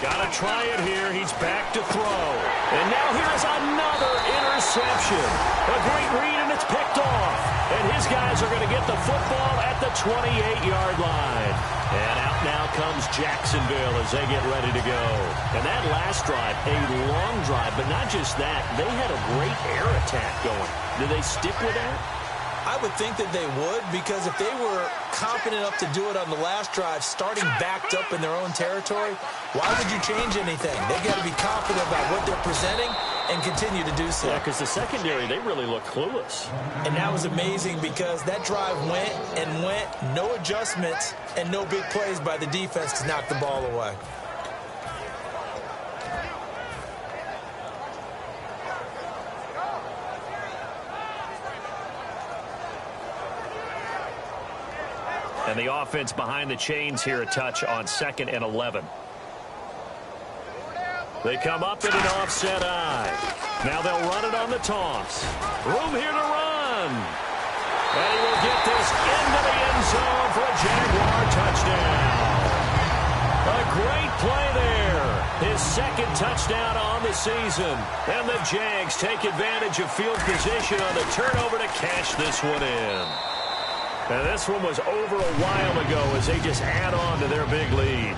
Got to try it here. He's back to throw. And now here's another interception. A great read, and it's picked off. And his guys are going to get the football at the 28-yard line. And out now comes Jacksonville as they get ready to go. And that last drive, a long drive, but not just that. They had a great air attack going. Do they stick with that? I would think that they would, because if they were confident enough to do it on the last drive, starting backed up in their own territory, why would you change anything? They've got to be confident about what they're presenting and continue to do so. Yeah, because the secondary, they really look clueless. And that was amazing because that drive went and went, no adjustments, and no big plays by the defense to knock the ball away. And the offense behind the chains here a touch on 2nd and 11. They come up in an offset eye. Now they'll run it on the toss. Room here to run. And he will get this into the end zone for a Jaguar touchdown. A great play there. His 2nd touchdown on the season. And the Jags take advantage of field position on the turnover to cash this one in. And this one was over a while ago as they just add on to their big lead.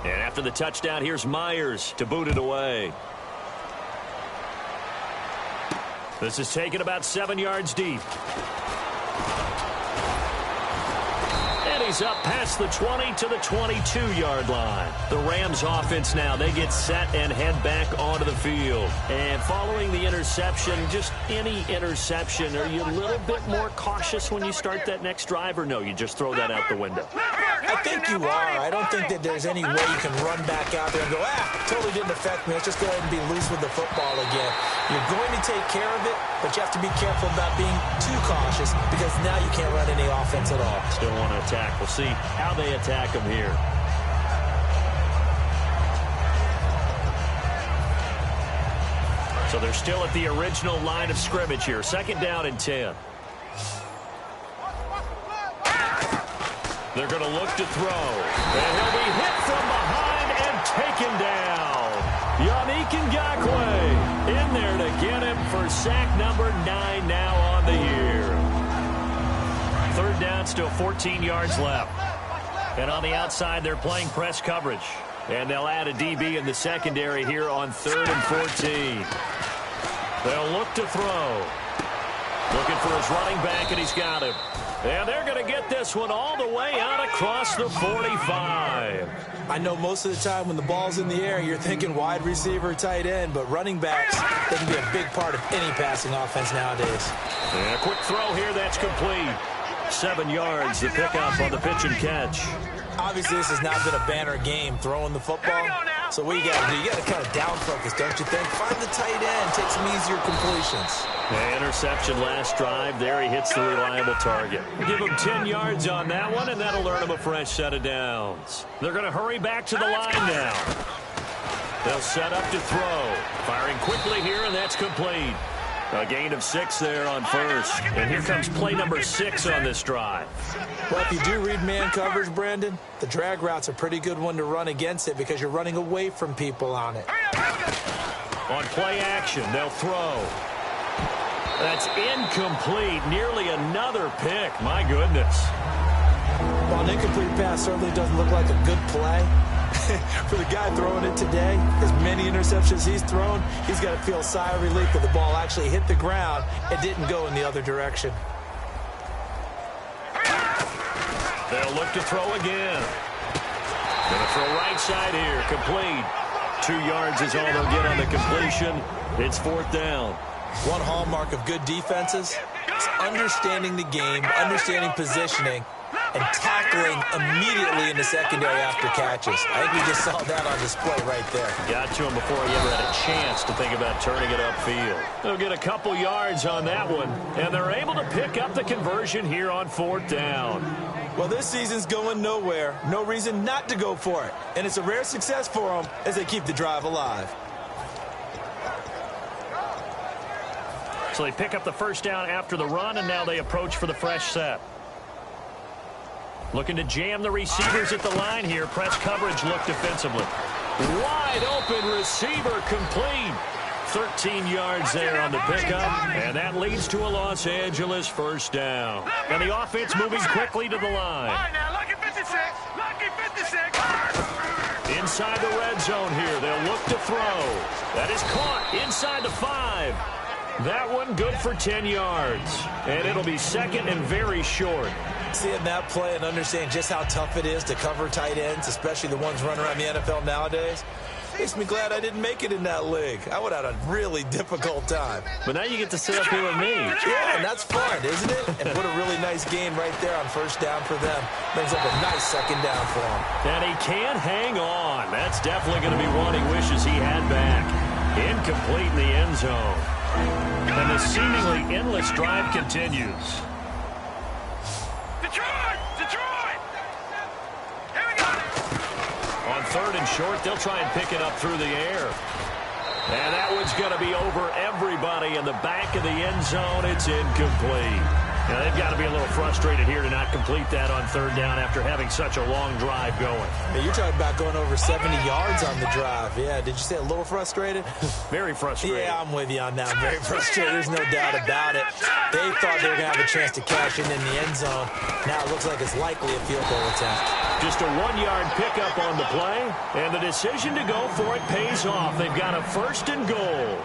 And after the touchdown, here's Myers to boot it away. This is taken about 7 yards deep. And he's up past the 20 to the 22-yard line. The Rams offense now, they get set and head back onto the field. And following the interception, just any interception, are you a little bit more cautious when you start that next drive, or no, you just throw that out the window? I think you are. I don't think that there's any way you can run back out there and go, totally didn't affect me. Let's just go ahead and be loose with the football again. You're going to take care of it, but you have to be careful about being too cautious because now you can't run any offense at all. Still want to attack. We'll see how they attack them here. So they're still at the original line of scrimmage here. 2nd down and 10. They're going to look to throw. And he'll be hit from behind and taken down. Yannick Ngakoue in there to get him for sack number 9 now on the year. Third down, still 14 yards left. And on the outside, they're playing press coverage. And they'll add a DB in the secondary here on 3rd and 14. They'll look to throw. Looking for his running back, and he's got him. And they're going to get this one all the way out across the 45. I know most of the time when the ball's in the air, you're thinking wide receiver, tight end, but running backs, they can be a big part of any passing offense nowadays. And a quick throw here, that's complete. 7 yards, the pickup on the pitch and catch. Obviously, this has not been a banner game throwing the football. So what you got to do, you got to kind of down focus, don't you think? Find the tight end, take some easier completions. The interception last drive. There he hits the reliable target. Give him 10 yards on that one, and that'll earn him a fresh set of downs. They're going to hurry back to the line now. They'll set up to throw. Firing quickly here, and that's complete. A gain of 6 there on first. And here comes play number 6 on this drive. Well, if you do read man coverage, Brandon, the drag route's a pretty good one to run against it because you're running away from people on it. On play action, they'll throw. That's incomplete. Nearly another pick. My goodness. While an incomplete pass certainly doesn't look like a good play, for the guy throwing it today, as many interceptions he's thrown, he's got to feel a sigh of relief that the ball actually hit the ground and didn't go in the other direction. They'll look to throw again. Going to throw right side here. Complete. 2 yards is all they'll get on the completion. It's 4th down. One hallmark of good defenses is understanding the game, understanding positioning, and tackling immediately in the secondary after catches. I think we just saw that on display right there. Got to him before he ever had a chance to think about turning it upfield. They'll get a couple yards on that one, and they're able to pick up the conversion here on 4th down. Well, this season's going nowhere. No reason not to go for it. And it's a rare success for them as they keep the drive alive. So they pick up the first down after the run, and now they approach for the fresh set. Looking to jam the receivers at the line here. Press coverage look defensively. Wide open receiver complete. 13 yards there on the pickup, and that leads to a Los Angeles first down. And the offense moving quickly to the line. All right, now, lucky 56. Lucky 56. Inside the red zone here. They'll look to throw. That is caught inside the 5. That one good for 10 yards. And it'll be second and very short. Seeing that play and understanding just how tough it is to cover tight ends, especially the ones running around the NFL nowadays, makes me glad I didn't make it in that league. I would have had a really difficult time. But now you get to sit up here with me. Yeah, and that's fun, isn't it? And put a really nice game right there on first down for them. Brings up a nice second down for him. And he can't hang on. That's definitely going to be one he wishes he had back. Incomplete in the end zone. And the seemingly endless drive continues. Detroit! Here we go! On 3rd and short, they'll try and pick it up through the air. And that one's going to be over everybody in the back of the end zone. It's incomplete. Now, they've got to be a little frustrated here to not complete that on 3rd down after having such a long drive going. Hey, you're talking about going over 70 yards on the drive. Yeah, did you say a little frustrated? Very frustrated. Yeah, I'm with you on that. Very frustrated. There's no doubt about it. They thought they were going to have a chance to cash in the end zone. Now it looks like it's likely a field goal attempt. Just a 1-yard pickup on the play, and the decision to go for it pays off. They've got a 1st and goal.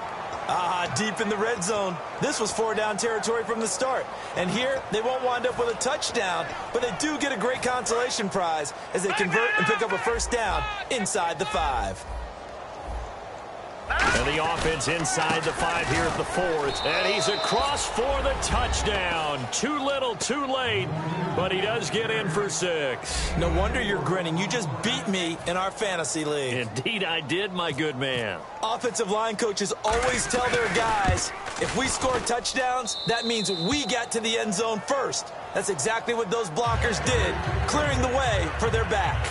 Deep in the red zone. This was 4-down territory from the start. And here, they won't wind up with a touchdown, but they do get a great consolation prize as they convert and pick up a first down inside the 5. And the offense inside the 5 here at the 4th. And he's across for the touchdown. Too little, too late, but he does get in for 6. No wonder you're grinning. You just beat me in our fantasy league. Indeed I did, my good man. Offensive line coaches always tell their guys, if we score touchdowns, that means we got to the end zone first. That's exactly what those blockers did, clearing the way for their back.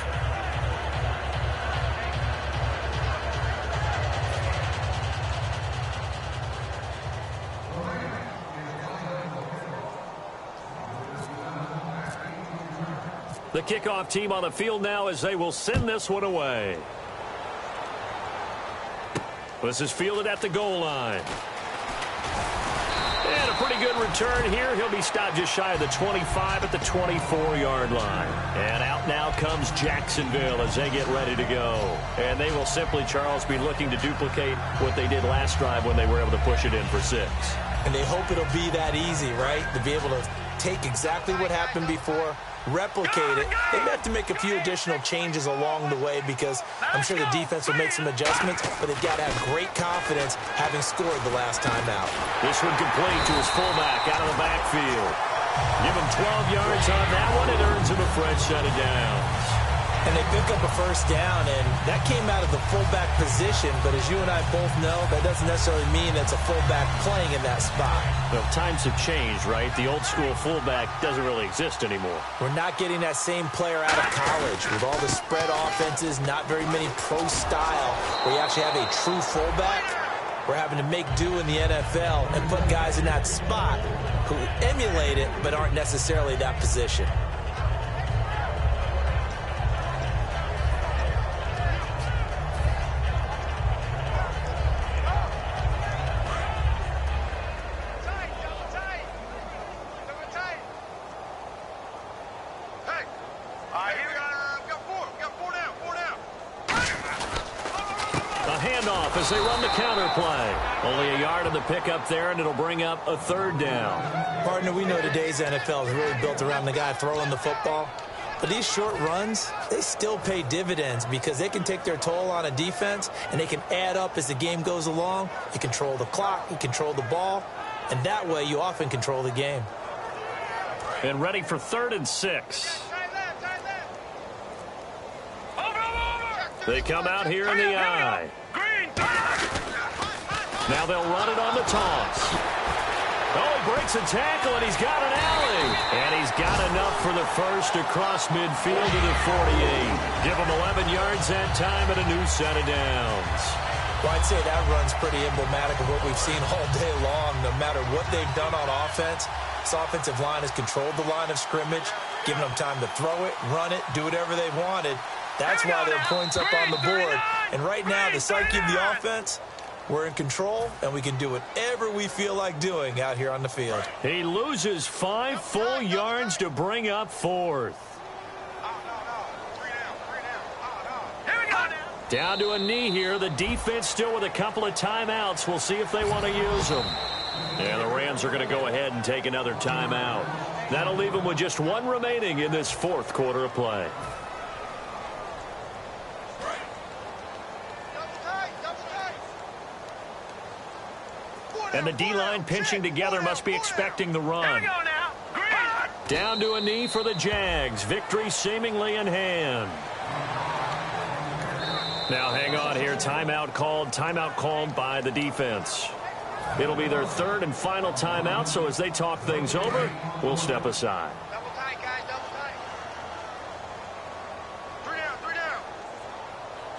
The kickoff team on the field now as they will send this one away. This is fielded at the goal line. And a pretty good return here. He'll be stopped just shy of the 25 at the 24-yard line. And out now comes Jacksonville as they get ready to go. And they will simply, Charles, be looking to duplicate what they did last drive when they were able to push it in for 6. And they hope it'll be that easy, right? To be able to take exactly what happened before, replicate it. They may have to make a few additional changes along the way because I'm sure the defense will make some adjustments, but they've got to have great confidence having scored the last time out. This one complete to his fullback out of the backfield. Give him 12 yards on that one. It earns him a fresh set of downs. And they pick up a first down, and that came out of the fullback position, but as you and I both know, that doesn't necessarily mean it's a fullback playing in that spot. Well, times have changed, right? The old school fullback doesn't really exist anymore. We're not getting that same player out of college with all the spread offenses, not very many pro style, where you actually have a true fullback. We're having to make do in the NFL and put guys in that spot who emulate it but aren't necessarily that position. As they run the counter play. Only a yard on the pickup there, and it'll bring up a third down. Partner, we know today's NFL is really built around the guy throwing the football. But these short runs, they still pay dividends because they can take their toll on a defense, and they can add up as the game goes along. You control the clock, you control the ball, and that way you often control the game. And ready for 3rd and 6. They come out here in the I. Now they'll run it on the toss. Oh, he breaks a tackle, and he's got an alley. And he's got enough for the first across midfield to the 48. Give him 11 yards that time and a new set of downs. Well, I'd say that run's pretty emblematic of what we've seen all day long. No matter what they've done on offense, this offensive line has controlled the line of scrimmage, given them time to throw it, run it, do whatever they wanted. That's why their points up on the board. And right now, the psyche of the offense, we're in control, and we can do whatever we feel like doing out here on the field. He loses 5 full yards to bring up 4th. Down to a knee here. The defense still with a couple of timeouts. We'll see if they want to use them. Yeah, the Rams are going to go ahead and take another timeout. That'll leave them with just one remaining in this 4th quarter of play. And the D-line pinching together must be expecting the run. Down to a knee for the Jags. Victory seemingly in hand. Now hang on here. Timeout called by the defense. It'll be their 3rd and final timeout, so as they talk things over, we'll step aside. Double tight, guys, double tight. 3 down, 3 down.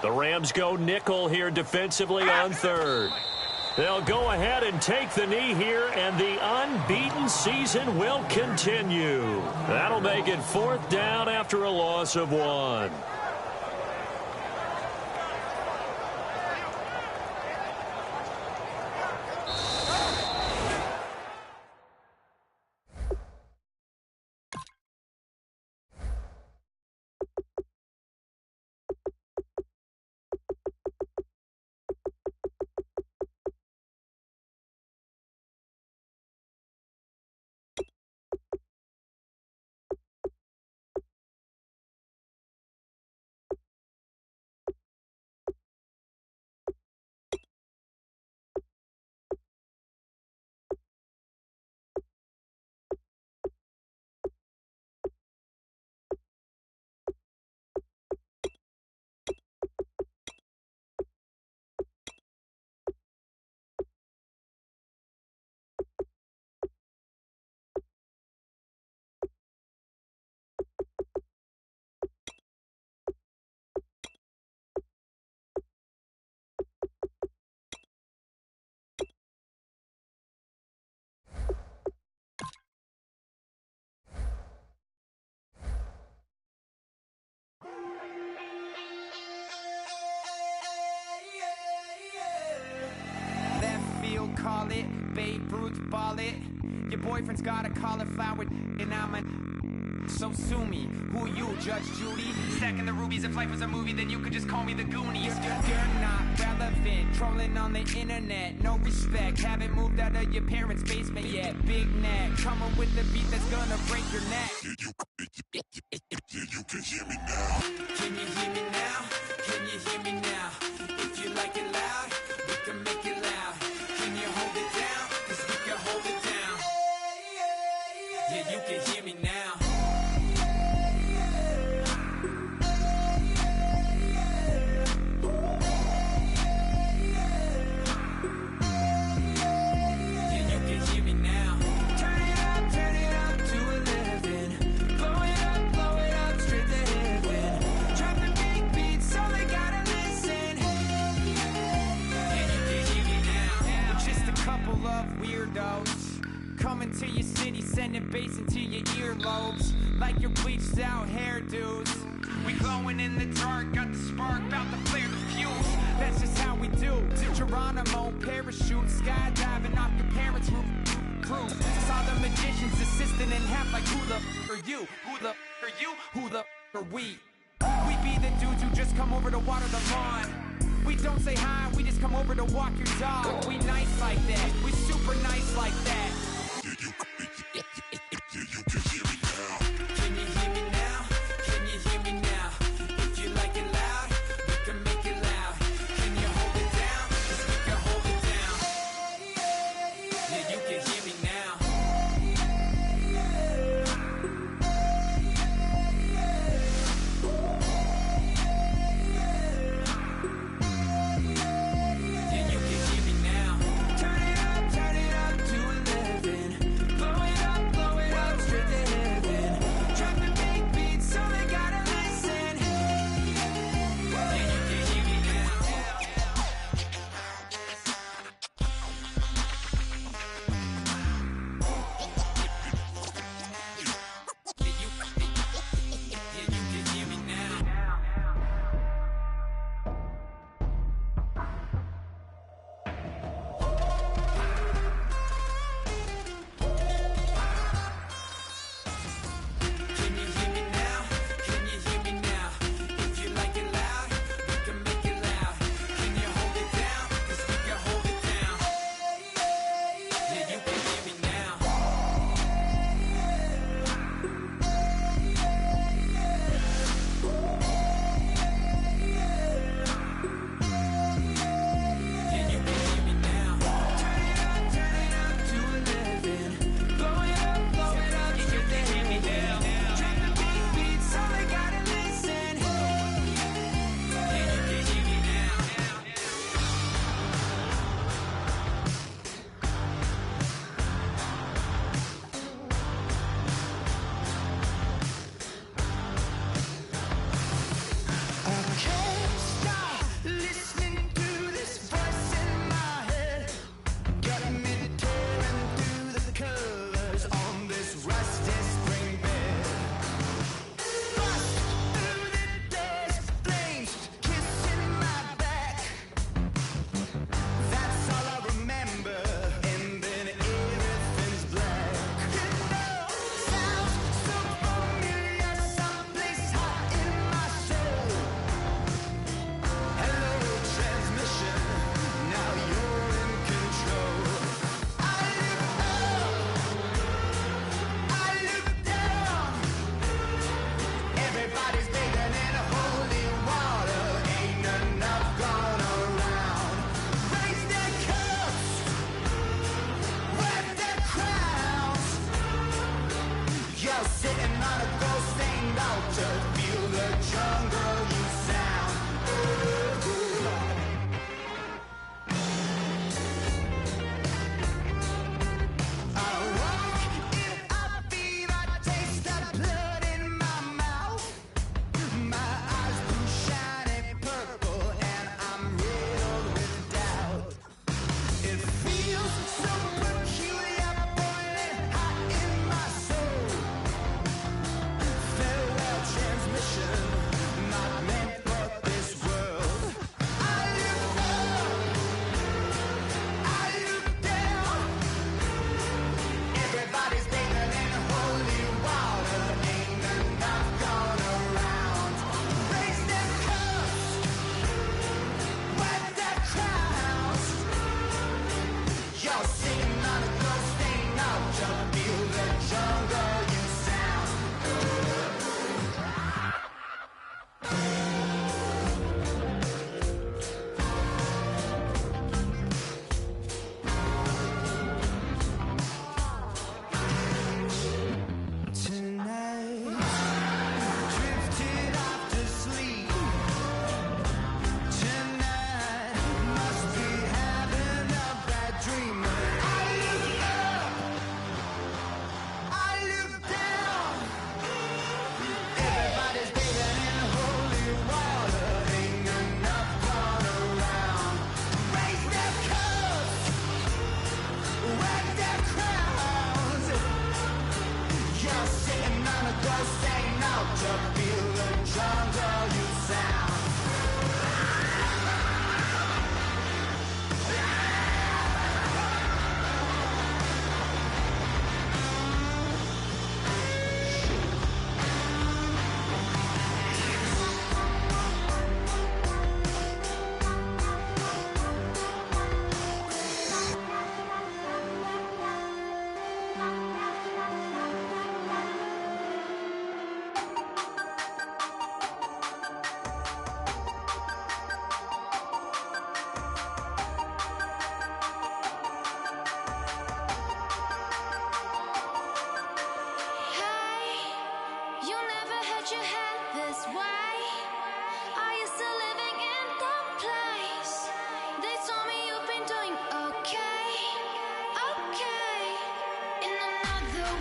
The Rams go nickel here defensively on 3rd. They'll go ahead and take the knee here, and the unbeaten season will continue. That'll make it 4th down after a loss of 1. call it. Babe Ruth, ball it. Your boyfriend's got a cauliflower, and I'm a... So sue me, who you, Judge Judy? Stacking the rubies, if life was a movie, then you could just call me the Goonies. You're not relevant, trolling on the internet, no respect. Haven't moved out of your parents' basement yet. Big neck, coming with the beat that's gonna break your neck. You can hear me now. Can you hear me now? Can you hear me now? If you like it loud, we can make it loud. Can you hold it down? 'Cause we can hold it down. Yeah, you can hear me now. Coming to your city, sending bass into your earlobes, like your bleached out hairdos. We glowing in the dark, got the spark, about to flare the fuse. That's just how we do. To Geronimo, parachute, skydiving off your parents' roof. Saw the magician's assistant in half, like who the are you? Who the are you? Who the are we? We be the dudes who just come over to water the lawn. We don't say hi, we just come over to walk your dog. We nice like that, we super nice like that. You can hear me now. Can you hear me now? Can you hear me now? If you like it loud, we can make it loud. Can you hold it down? 'Cause we can hold it down. Yeah, you can hear me now. Yeah, you can hear me now. Turn it up to 11.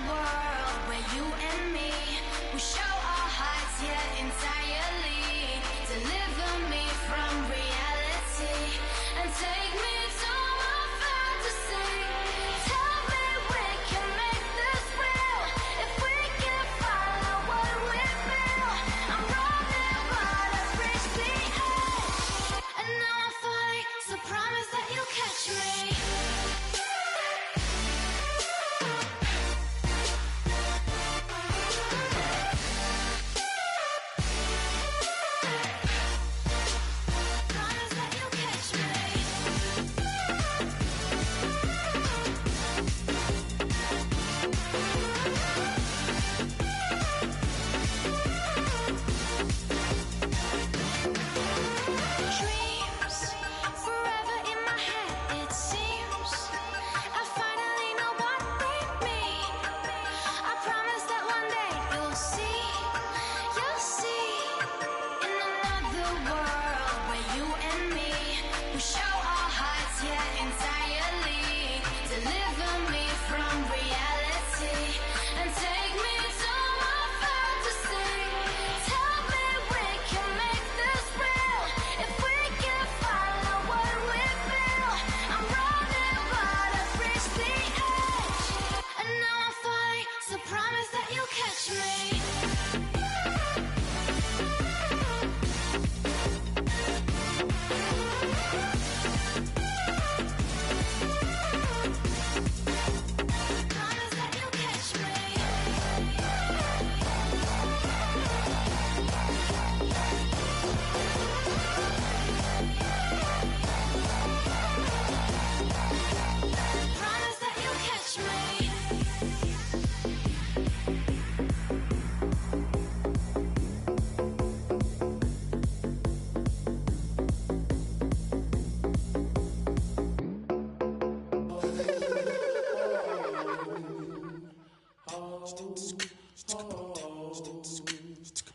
world where you and me, we show our hearts yet entirely. Deliver me from reality and take me to my fantasy. Tell me we can make this real if we can follow what we feel. I'm running but I've reached the edge, and now I'm falling, so promise that you'll catch me.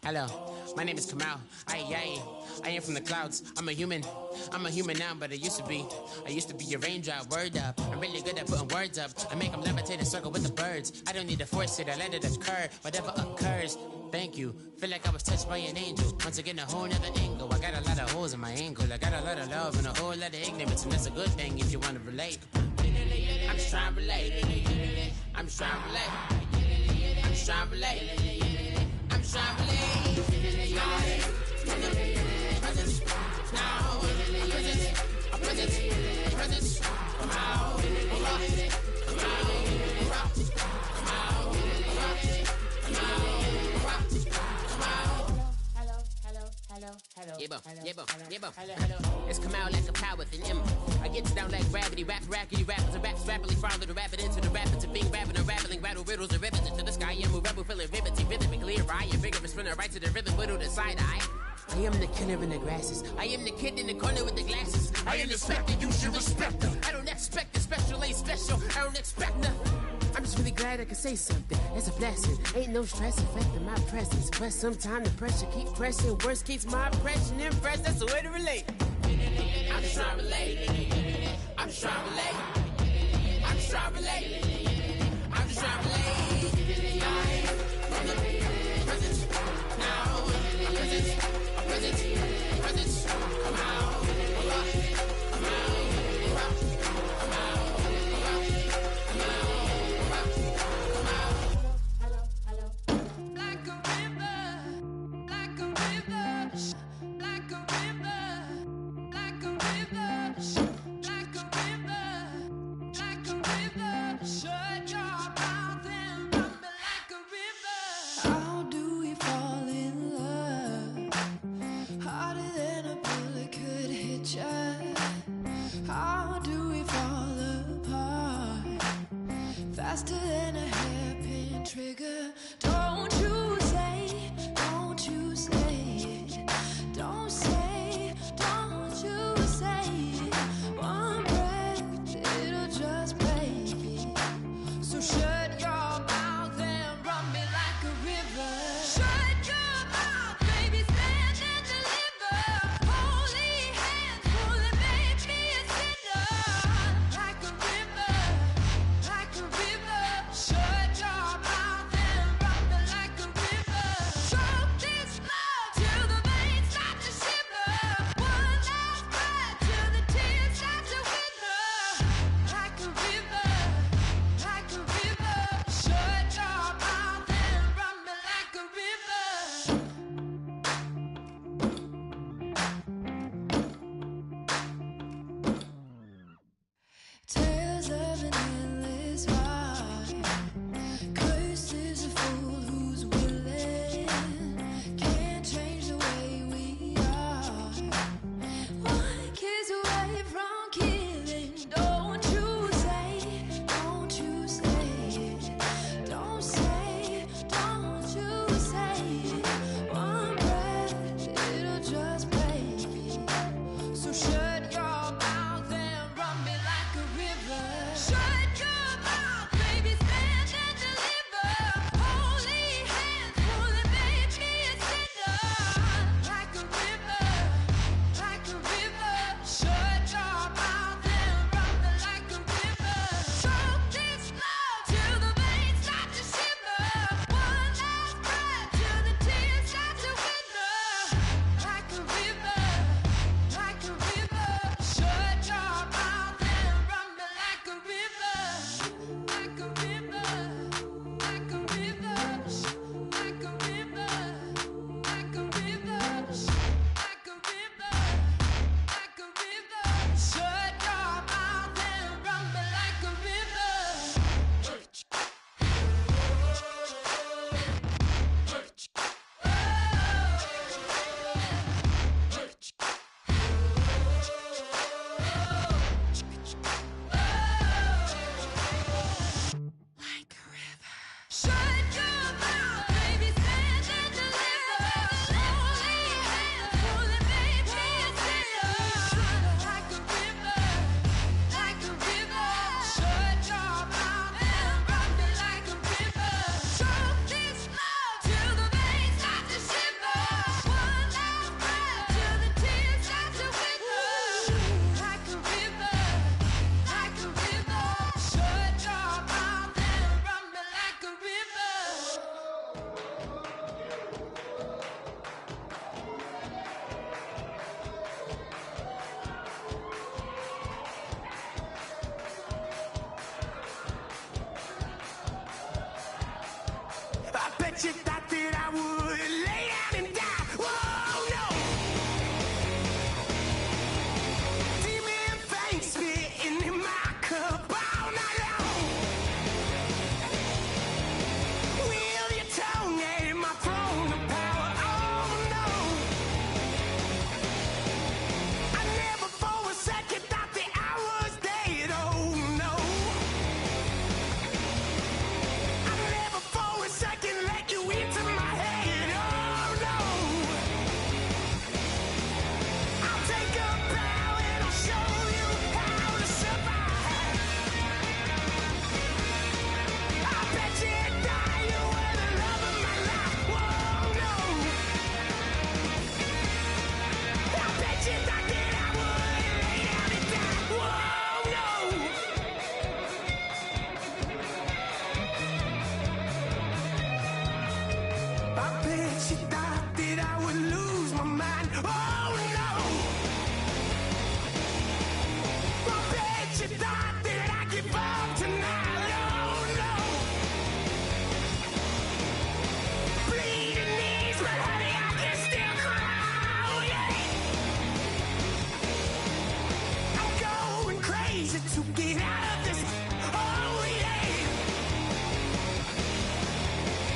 Hello, my name is Kamal. I am from the clouds. I'm a human now, but I used to be a raindrop. Word up, I'm really good at putting words up. I make them levitate and circle with the birds. I don't need to force it, I let it occur. Whatever occurs, thank you. Feel like I was touched by an angel. Once again, a whole nother angle. I got a lot of holes in my angle. I got a lot of love and a whole lot of ignorance, and that's a good thing if you want to relate. I'm just trying to relate. I'm just trying to relate. I'm just trying to relate. I'm just trying to relate. It's come out like a power with an M. I get down like gravity, rackety rappers and raps rapidly follow the rapid into the rapids of being rapping and rattling, rattle riddles and rivets into the sky. I'm a rebel, feeling riveting, rhythmically right, a vigorous spinner right to the rhythm, widow the side eye. I am the killer in the grasses. I am the kid in the corner with the glasses. I am the specter, you should respect them. I don't expect the special, ain't special. I don't expect nothing. I'm just really glad I can say something. It's a blessing. Ain't no stress affecting my presence. But sometimes the pressure keep pressing. Worst keeps my impression impressed. That's the way to relate. I'm just trying to relate. I'm just trying to relate. I'm just trying to relate. I'm just trying to relate. From the present now. Present. Come out. bet you thought that I would lay down and die. Whoa, no. Demon fangs spitting in my cup all night long. Will your tongue at my throne of power? Oh, no. I never for a second thought that I was dead. Oh, no. I never for a second let you into my head. Oh, no. I'll take a bow and I'll show you how to survive. I bet you die, you were the love of my life. Whoa, no. I bet you thought that I would lay down and die. Whoa, no. I bet you thought that I would lose my mind. Oh, no. I bet you thought that I'd give up tonight. Oh, no. Bleeding knees, but honey, I can still cry. Oh, yeah. I'm going crazy to get out of this. Oh, yeah.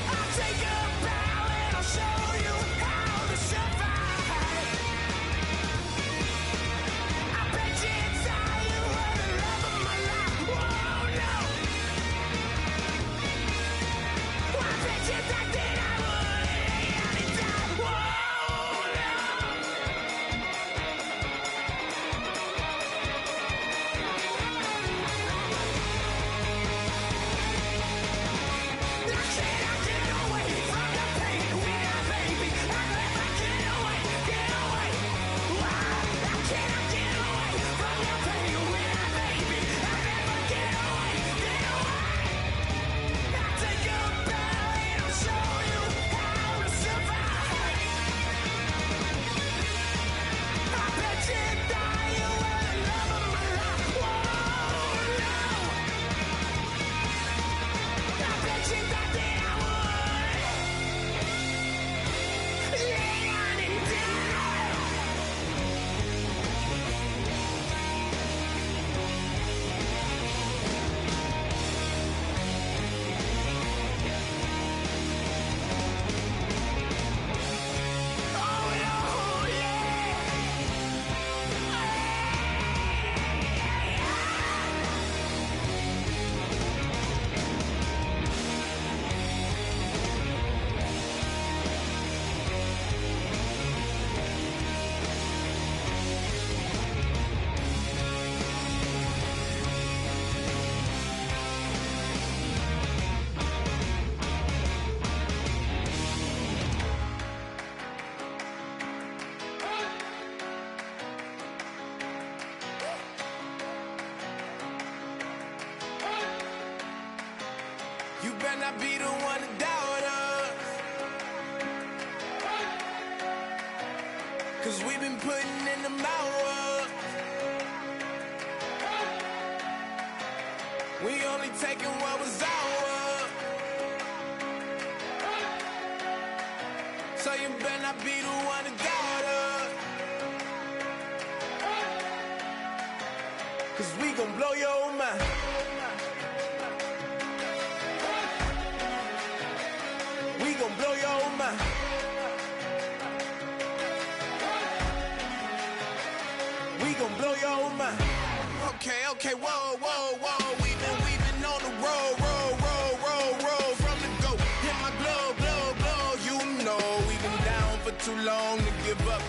I'll take a bow and I'll show you how to survive. I bet you die, you were the love of my life. Whoa, no. I bet you thought that I would lay down and die. Whoa, no. Now can I get away from the pain when I, baby? I get away, get away. Why? How can I get away from the pain when I, baby? I never get away, get away. I'll take a bow and I'll show you how to survive. I bet you die, you were the love of my life. Whoa, no. I bet you thought that I would lay down and die. Oh, no, yeah. You better not be the one to doubt us, 'cause we've been putting in the hours. We only taking what was ours. So you better not be the one to doubt us, 'cause we gon' blow your mind. We gon' blow your mind. We gon' blow your mind. Okay, whoa, whoa, whoa. We've been on the road from the go. Hit my glow. You know we've been down for too long to give up.